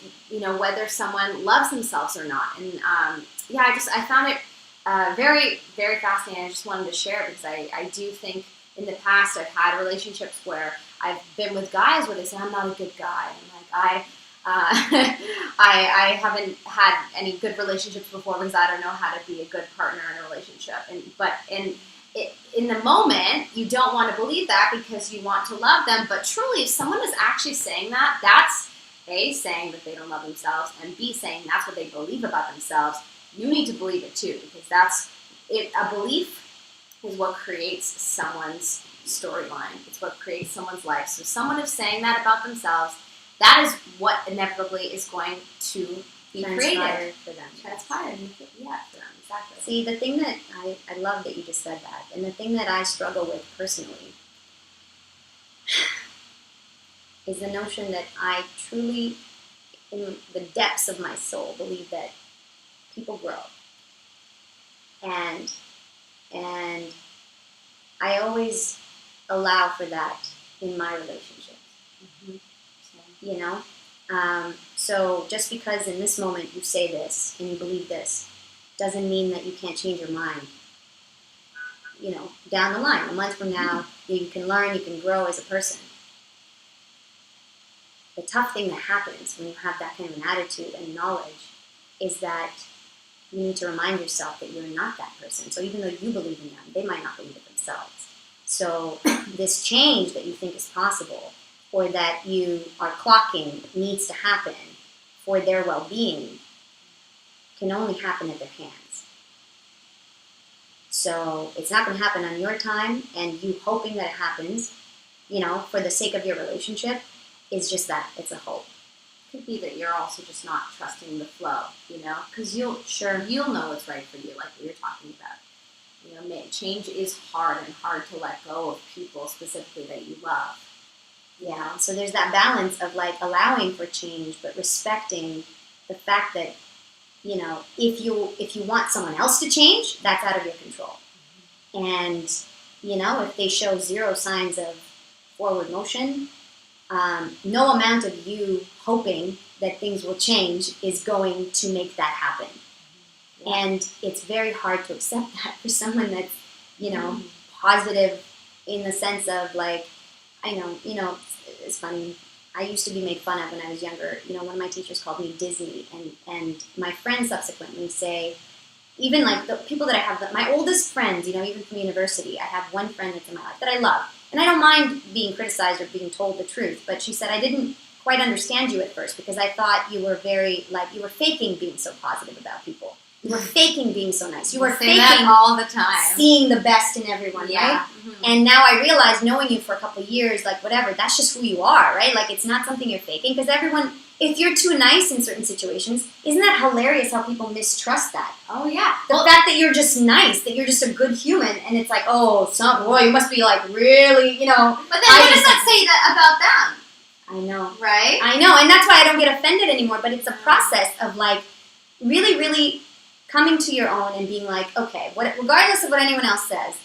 S2: whether someone loves themselves or not. And, I found it very, very fascinating. I just wanted to share it because I do think in the past I've had relationships where I've been with guys where they say, I'm not a good guy. I'm like, I haven't had any good relationships before because I don't know how to be a good partner in a relationship. But in the moment, you don't want to believe that because you want to love them. But truly, if someone is actually saying that, that's A, saying that they don't love themselves, and B, saying that's what they believe about themselves. You need to believe it too, because that's it. A belief is what creates someone's storyline. It's what creates someone's life. So if someone is saying that about themselves, that is what inevitably is going to be created
S3: for them.
S2: Transpired, yeah, for them, exactly.
S3: See, the thing that I love that you just said that, and the thing that I struggle with personally is the notion that I truly, in the depths of my soul, believe that people grow. And I always allow for that in my relationships.
S2: Mm-hmm.
S3: So just because in this moment you say this and you believe this doesn't mean that you can't change your mind. Down the line, a month from now, you can learn, you can grow as a person. the tough thing that happens when you have that kind of an attitude and knowledge is that you need to remind yourself that you're not that person. So even though you believe in them, they might not believe it themselves. So this change that you think is possible or that you are clocking needs to happen for their well-being can only happen at their hands. So it's not going to happen on your time, and you hoping that it happens, for the sake of your relationship is just that. It's a hope.
S2: Could be that you're also just not trusting the flow, because you'll know what's right for you, like we were talking about. Change is hard and hard to let go of people specifically that you love.
S3: Yeah, so there's that balance of like allowing for change, but respecting the fact that, if you want someone else to change, that's out of your control. And, if they show zero signs of forward motion, no amount of you hoping that things will change is going to make that happen. Yeah. And it's very hard to accept that for someone that's, positive in the sense of like, I know, it's funny. I used to be made fun of when I was younger. One of my teachers called me Disney, and my friends subsequently say, even like the people that I have, my oldest friends, even from university, I have one friend that's in my life that I love. And I don't mind being criticized or being told the truth, but she said, I didn't quite understand you at first because I thought you were you were faking being so positive about people. You were faking being so nice. You were faking
S2: that all the time,
S3: seeing the best in everyone, right? Mm-hmm. And now I realize, knowing you for a couple of years, like whatever, that's just who you are, right? Like it's not something you're faking, because everyone, if you're too nice in certain situations, isn't that hilarious how people mistrust that?
S2: Oh yeah,
S3: the fact that you're just nice, that you're just a good human, and it's like, boy, you must be like really, But then
S2: what does that say about them?
S3: I know,
S2: right?
S3: I know, and that's why I don't get offended anymore. But it's a process of like really, really coming to your own and being like, okay, regardless of what anyone else says,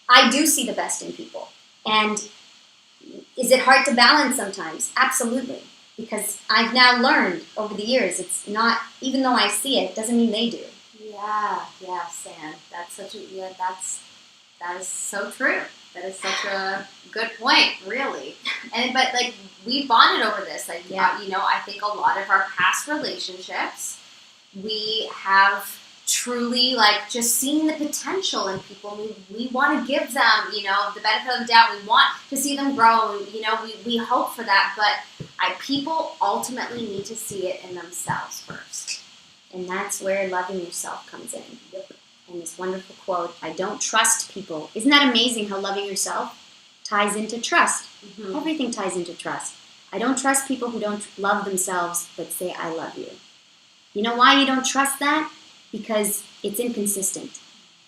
S3: I do see the best in people. And is it hard to balance sometimes? Absolutely. Because I've now learned over the years, it's not, even though I see it, doesn't mean they do.
S2: Yeah, Sam. That's that is so true. That is such a good point, really. But like, we bonded over this. Like, I think a lot of our past relationships, we have truly like just seeing the potential in people. We want to give them, the benefit of the doubt. We want to see them grow. We hope for that, but people ultimately need to see it in themselves first.
S3: And that's where loving yourself comes in. Yep. And this wonderful quote, I don't trust people. Isn't that amazing how loving yourself ties into trust? Mm-hmm. Everything ties into trust. I don't trust people who don't love themselves but say I love you. You know why you don't trust that? Because it's inconsistent.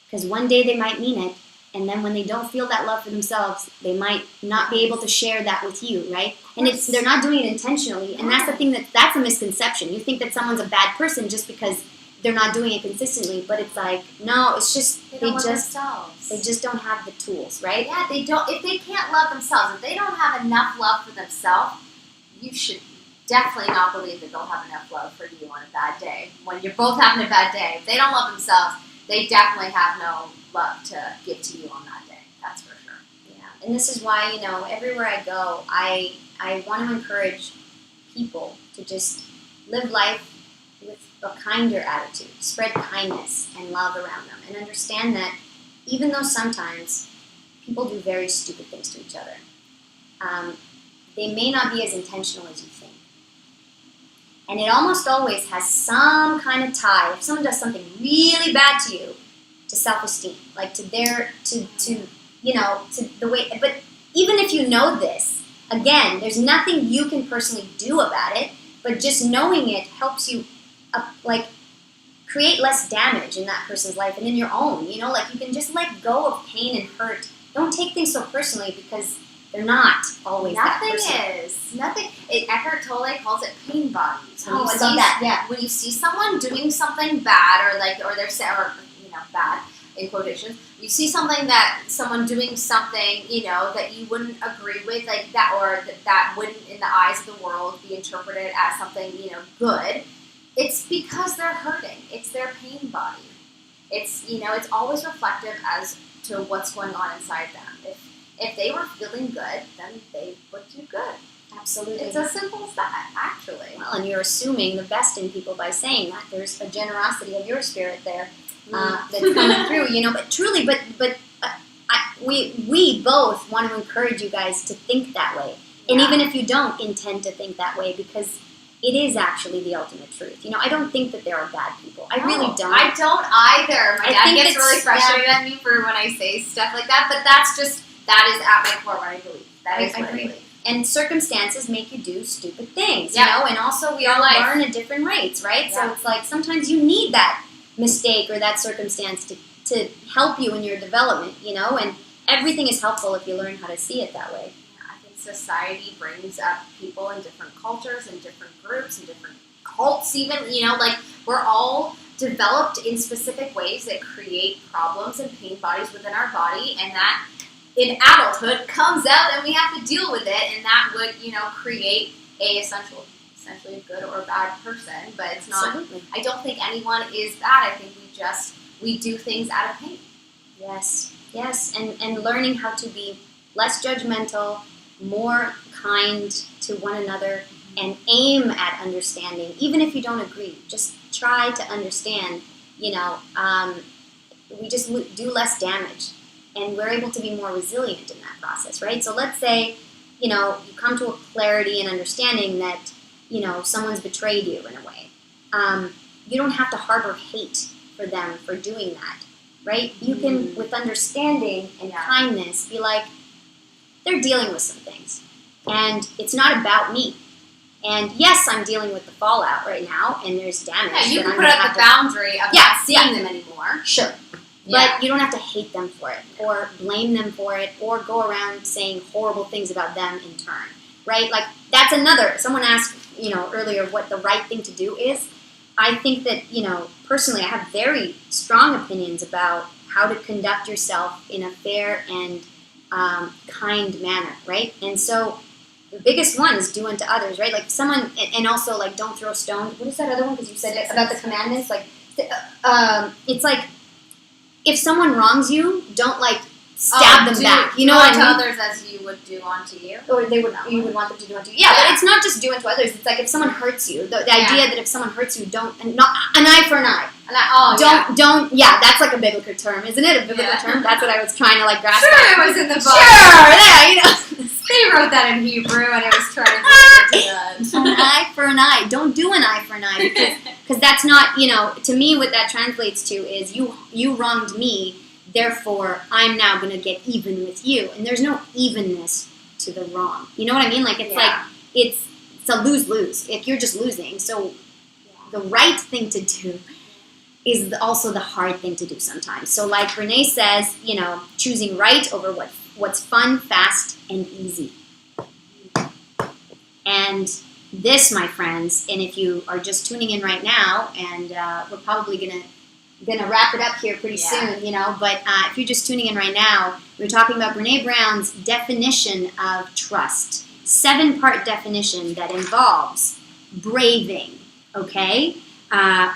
S3: Because one day they might mean it, and then when they don't feel that love for themselves, they might not be able to share that with you, right? And they're not doing it intentionally, and that's the thing that's a misconception. You think that someone's a bad person just because they're not doing it consistently, but it's like, no, it's just they just don't have the tools, right?
S2: Yeah, they don't. If they can't love themselves, if they don't have enough love for themselves, you should definitely not believe that they'll have enough love for you on a bad day. When you're both having a bad day, if they don't love themselves, they definitely have no love to give to you on that day. That's for sure.
S3: Yeah, and this is why, everywhere I go, I want to encourage people to just live life with a kinder attitude, spread kindness and love around them, and understand that even though sometimes people do very stupid things to each other, they may not be as intentional as you think. And it almost always has some kind of tie, if someone does something really bad to you, to self-esteem, like to the way, but even if you know this, again, there's nothing you can personally do about it, but just knowing it helps you, create less damage in that person's life and in your own, like you can just let go of pain and hurt. Don't take things so personally, because they're not always
S2: nothing
S3: that person.
S2: is. Nothing. Eckhart Tolle calls it pain bodies.
S3: I love that. Yeah.
S2: When you see someone doing something bad, or they're bad in quotations, you see someone doing something, that you wouldn't agree with, like that, or that wouldn't, in the eyes of the world, be interpreted as something, good. It's because they're hurting. It's their pain body. It's it's always reflective as to what's going on inside them. If they were feeling good, then they would do good.
S3: Absolutely.
S2: It's as simple as that, actually.
S3: Well, and you're assuming the best in people by saying that. There's a generosity of your spirit there that's coming through, you know. But truly, we both want to encourage you guys to think that way. And even if you don't intend to think that way, because it is actually the ultimate truth. You know, I don't think that there are bad people. I really don't.
S2: I don't either. My dad gets really frustrated at me for when I say stuff like that, but that is at my core what I believe. That is what I believe.
S3: And circumstances make you do stupid things, you know, and also we all learn at different rates, right? So it's like sometimes you need that mistake or that circumstance to help you in your development, you know, and everything is helpful if you learn how to see it that way.
S2: I think society brings up people in different cultures and different groups and different cults even, you know, like we're all developed in specific ways that create problems and pain bodies within our body, and that in adulthood comes out and we have to deal with it, and that would, you know, create essentially a good or bad person, but it's not.
S3: Absolutely.
S2: I don't think anyone is bad. I think we do things out of pain.
S3: Yes, and learning how to be less judgmental, more kind to one another, and aim at understanding, even if you don't agree. Just try to understand, you know, we just do less damage. And we're able to be more resilient in that process, right? So let's say, you know, you come to a clarity and understanding that, you know, someone's betrayed you in a way. You don't have to harbor hate for them for doing that, right? You can, with understanding and kindness, be like, they're dealing with some things. And it's not about me. And yes, I'm dealing with the fallout right now, and there's damage.
S2: Yeah, you can put up the boundary of not seeing them anymore.
S3: Sure. But you don't have to hate them for it, or blame them for it, or go around saying horrible things about them in turn, right? Like, that's another, someone asked, you know, earlier what the right thing to do is. I think that, you know, personally, I have very strong opinions about how to conduct yourself in a fair and kind manner, right? And so, the biggest one is do unto others, right? Like, someone, and also, like, don't throw stones. What is that other one? Because you said it about the commandments. Like, it's like, if someone wrongs you, don't like stab them back. You know what I mean?
S2: Unto others as you would do unto you.
S3: Or you would want them to do unto you. Yeah, but it's not just do unto others. It's like if someone hurts you, the idea that if someone hurts you, don't, and not an eye for an eye. Don't. Yeah, that's like a biblical term, isn't it? A biblical term. That's what I was trying to like grasp.
S2: Sure, it was in the Bible.
S3: Sure, yeah, you know.
S2: They wrote that in Hebrew, and it was translated to
S3: an eye for an eye. Don't do an eye for an eye, because that's not, you know, to me what that translates to is you wronged me, therefore I'm now going to get even with you. And there's no evenness to the wrong. You know what I mean? Like, it's like, it's a lose-lose. If you're just losing. So the right thing to do is also the hard thing to do sometimes. So like Brene says, you know, choosing right over what's fun, fast, and easy. And this, my friends, and if you are just tuning in right now, and we're probably gonna wrap it up here pretty soon, you know, but if you're just tuning in right now, we're talking about Brene Brown's definition of trust. 7-part definition that involves braving, okay?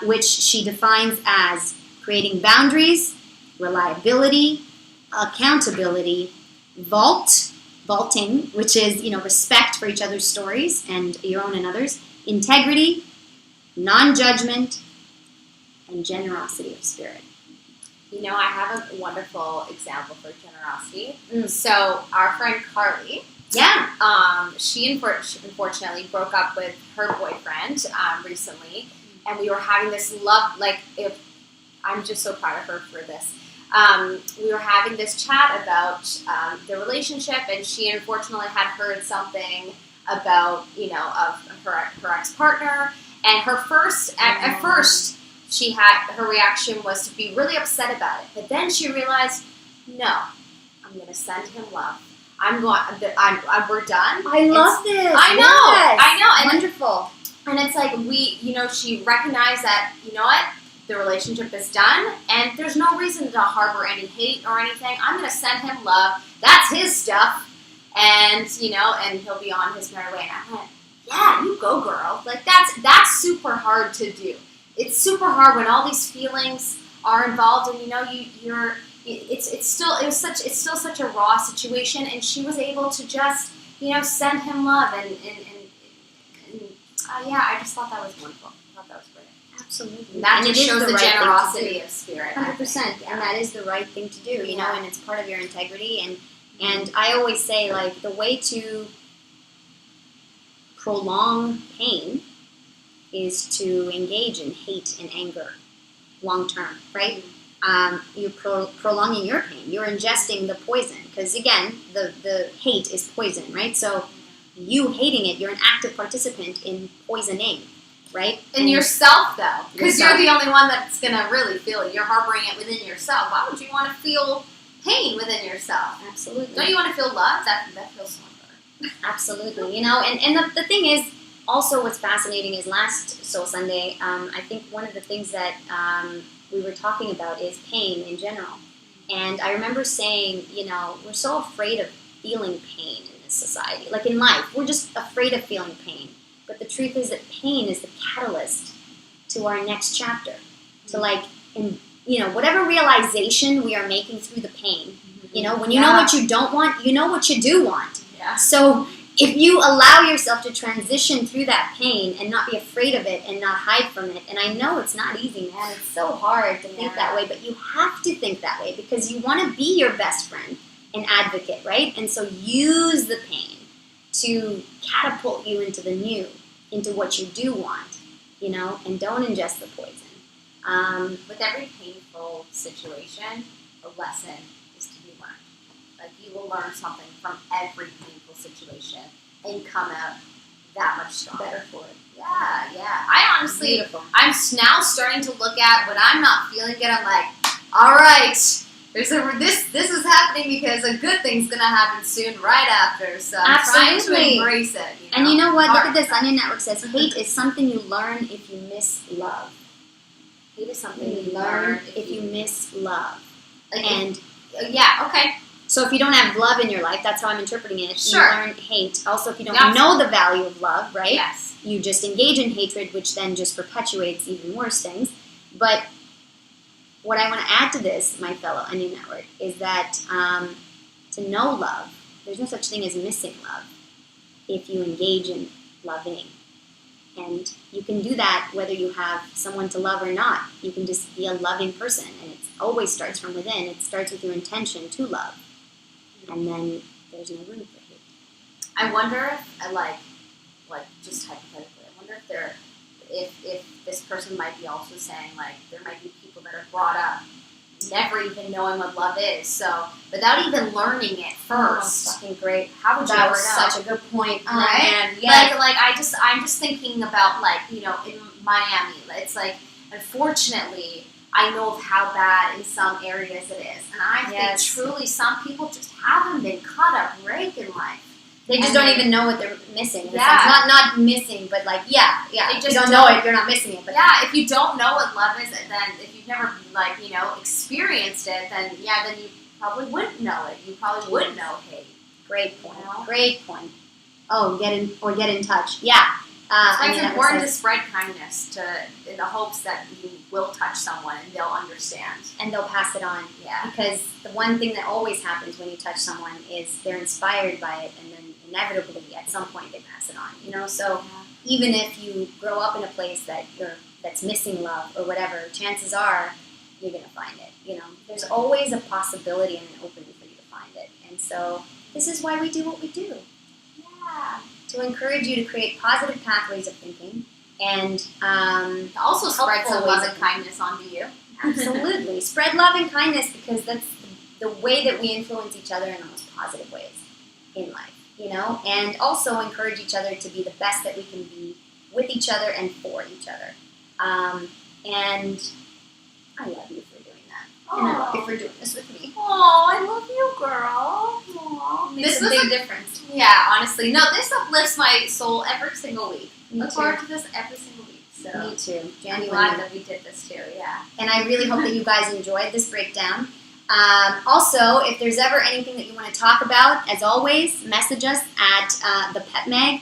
S3: Which she defines as creating boundaries, reliability, accountability, vaulting, which is, you know, respect for each other's stories and your own and others, integrity, non-judgment, and generosity of spirit.
S2: You know, I have a wonderful example for generosity. So our friend Carly, she unfortunately broke up with her boyfriend recently, and we were having this I'm just so proud of her for this. We were having this chat about the relationship, and she unfortunately had heard something about, you know, of her ex-partner, and her first, at first, her reaction was to be really upset about it, but then she realized, no, I'm going to send him love. We're done.
S3: I love this.
S2: I know. And
S3: wonderful.
S2: And it's like she recognized that, you know what, the relationship is done, and there's no reason to harbor any hate or anything. I'm going to send him love. That's his stuff, and, you know, and he'll be on his merry way. And I went, yeah, you go, girl. Like, that's super hard to do. It's super hard when all these feelings are involved, and, you know, it's still such a raw situation, and she was able to just, send him love and I just thought that was wonderful. I thought that was great.
S3: Absolutely.
S2: And that
S3: And
S2: just
S3: it is
S2: shows
S3: the
S2: the
S3: right thing to
S2: generosity
S3: do.
S2: of spirit.
S3: 100%, and that is the right thing to do, you know,
S2: Yeah.
S3: and it's part of your integrity. And I always say, like, the way to prolong pain is to engage in hate and anger long term, right? You're prolonging your pain. You're ingesting the poison because, again, the hate is poison, right? So you hating it, you're an active participant in poisoning, right?
S2: And yourself, though, because you're
S3: Yourself.
S2: the only one that's going to really feel it. You're harboring it within yourself. Why would you want to feel pain within yourself?
S3: Absolutely.
S2: Don't you want to feel love? That feels so much better.
S3: Absolutely. You know, and the thing is, also what's fascinating is last Soul Sunday, I think one of the things that we were talking about is pain in general. And I remember saying, you know, we're so afraid of feeling pain in this society. Like in life, we're just afraid of feeling pain. But the truth is that pain is the catalyst to our next chapter. To like, whatever realization we are making through the pain. You know, when you know what you don't want, you know what you do want.
S2: Yeah.
S3: So if you allow yourself to transition through that pain and not be afraid of it and not hide from it, and I know it's not easy, man. It's so hard to think that way, but you have to think that way because you want to be your best friend and advocate, right? And so use the pain to catapult you into the new, into what you do want, you know, and don't ingest the poison.
S2: With every painful situation, a lesson is to be learned. Like, you will learn something from every painful situation and come out that much stronger.
S3: Better for it.
S2: Yeah. I honestly,
S3: Beautiful.
S2: I'm now starting to look at when I'm not feeling good. I'm like, all right, this is happening because a good thing's gonna happen soon, right after. So I'm trying to embrace it. You know?
S3: And you know what? Look at this. Onion Network says hate is something you learn if you miss love.
S2: Hate is something
S3: You learn if you miss love.
S2: Like,
S3: And
S2: okay.
S3: so if you don't have love in your life, that's how I'm interpreting it.
S2: Sure.
S3: You learn hate. Also, if you don't know the value of love, right?
S2: Yes.
S3: You just engage in hatred, which then just perpetuates even worse things. But what I want to add to this, my fellow Onion Network, is that to know love, there's no such thing as missing love if you engage in loving. And you can do that whether you have someone to love or not. You can just be a loving person, and it always starts from within. It starts with your intention to love. And then there's no room for hate.
S2: I wonder if, like just hypothetically, I wonder if this person might be also saying, like, there might be people that are brought up never even knowing what love is, so without even learning it first.
S3: Oh, fucking great.
S2: How would you
S3: That
S2: ever
S3: was
S2: know?
S3: such a good point. Oh,
S2: Right?
S3: man. Yes.
S2: Like I'm just thinking about, like, you know, in Miami, it's like, unfortunately, I know of how bad in some areas it is, and I think truly some people just haven't been caught up right in life.
S3: They just don't even know what they're missing. In a
S2: Yeah.
S3: sense. Not missing, but like, yeah.
S2: They
S3: If
S2: just
S3: you don't know it, you're not missing it. But
S2: Yeah, if you don't know what love is, then if you've never, like, you know, experienced it, then you probably wouldn't know it. You probably wouldn't know hate.
S3: Great point.
S2: You know?
S3: Great point. Oh, get in touch. Yeah.
S2: So it's important to spread kindness in the hopes that you will touch someone and they'll understand.
S3: and they'll pass it on.
S2: Yeah.
S3: Because the one thing that always happens when you touch someone is they're inspired by it, and then inevitably at some point they pass it on. You know, so even if you grow up in a place that's missing love or whatever, chances are you're gonna find it. You know, there's always a possibility and an opening for you to find it. And so this is why we do what we do.
S2: Yeah.
S3: To encourage you to create positive pathways of thinking and
S2: To also spread
S3: helpful
S2: some
S3: ways
S2: love
S3: of
S2: and kindness onto you.
S3: absolutely spread love and kindness, because that's the way that we influence each other in the most positive ways in life, you know, and also encourage each other to be the best that we can be with each other and for each other. And I love you for doing that. And I love you for doing this with me.
S2: Oh, I love you, girl. Aww.
S3: Makes a big difference.
S2: Yeah, honestly. No, this uplifts my soul every single week.
S3: Me
S2: Look
S3: too.
S2: forward to this every single week. So
S3: Me too.
S2: I'm
S3: Genuinely.
S2: glad that we did this too, yeah.
S3: And I really hope that you guys enjoyed this breakdown. Also, if there's ever anything that you want to talk about, as always, message us at the Pep Mag.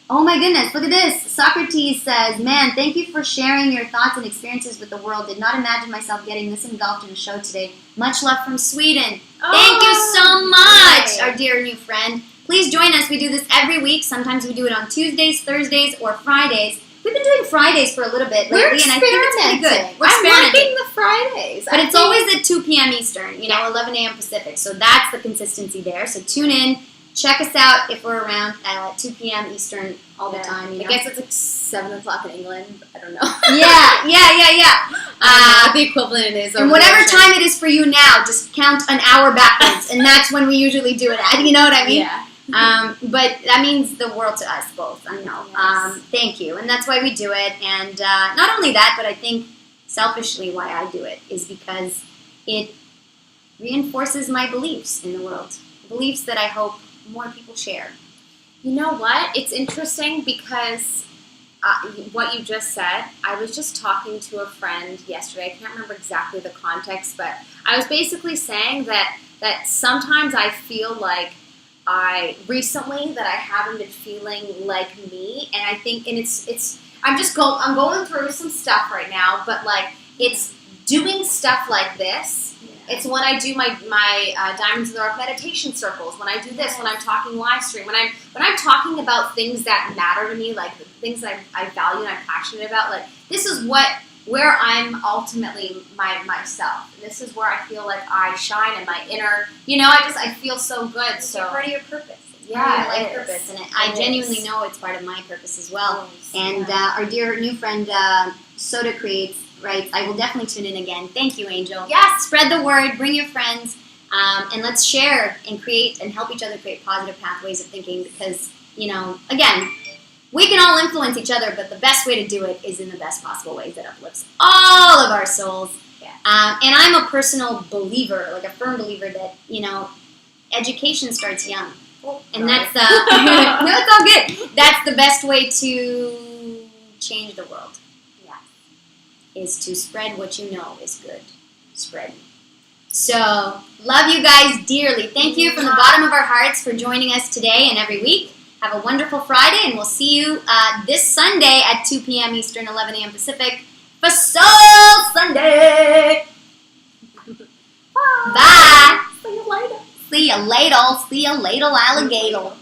S3: Oh my goodness, look at this. Socrates says, man, thank you for sharing your thoughts and experiences with the world. Did not imagine myself getting this engulfed in a show today. Much love from Sweden. Thank you so much, our dear new friend. please join us. We do this every week. Sometimes we do it on Tuesdays, Thursdays, or Fridays. We've been doing Fridays for a little bit lately, and I think it's pretty good. We're
S2: I'm
S3: experimenting.
S2: liking the Fridays.
S3: But it's always at 2 p.m. Eastern, 11 a.m. Pacific. So that's the consistency there. So tune in. Check us out if we're around at 2 p.m. Eastern all the time.
S2: I guess it's like 7 o'clock in England. I don't know.
S3: Yeah.
S2: The equivalent is.
S3: And whatever time it is for you now, just count an hour backwards, and that's when we usually do it at. You know what I mean?
S2: Yeah.
S3: But that means the world to us both. I know.
S2: Yes.
S3: Thank you, and that's why we do it. And not only that, but I think selfishly why I do it is because it reinforces my beliefs in the world, beliefs that I hope more people share.
S2: You know what? It's interesting because what you just said, I was just talking to a friend yesterday. I can't remember exactly the context, but I was basically saying that sometimes I feel like recently that I haven't been feeling like me, and I think, and I'm going through some stuff right now, but like it's doing stuff like this. It's when I do my Diamonds in the Rough meditation circles, when I do this, when I'm talking live stream, when I'm talking about things that matter to me, like the things that I value and I'm passionate about, like this is where I'm ultimately myself. This is where I feel like I shine in my inner, I feel so good.
S3: It's
S2: so
S3: part of your purpose.
S2: Yeah,
S3: Your life purpose, and I genuinely know it's part of my purpose as well. And our dear new friend Soda Creates writes, I will definitely tune in again. Thank you, Angel.
S2: Yes.
S3: Spread the word, bring your friends, and let's share and create and help each other create positive pathways of thinking because, again, we can all influence each other, but the best way to do it is in the best possible ways that uplifts all of our souls.
S2: Yeah.
S3: And I'm a personal believer, like a firm believer that, education starts young. And that's, no, it's all good. That's the best way to change the world.
S2: Yeah.
S3: Is to spread what you know is good. Spread. So, love you guys dearly. Thank you from the bottom of our hearts for joining us today and every week. Have a wonderful Friday, and we'll see you this Sunday at 2 p.m. Eastern, 11 a.m. Pacific for Soul Sunday. Bye.
S2: See you later.
S3: See you later. See you later, alligator.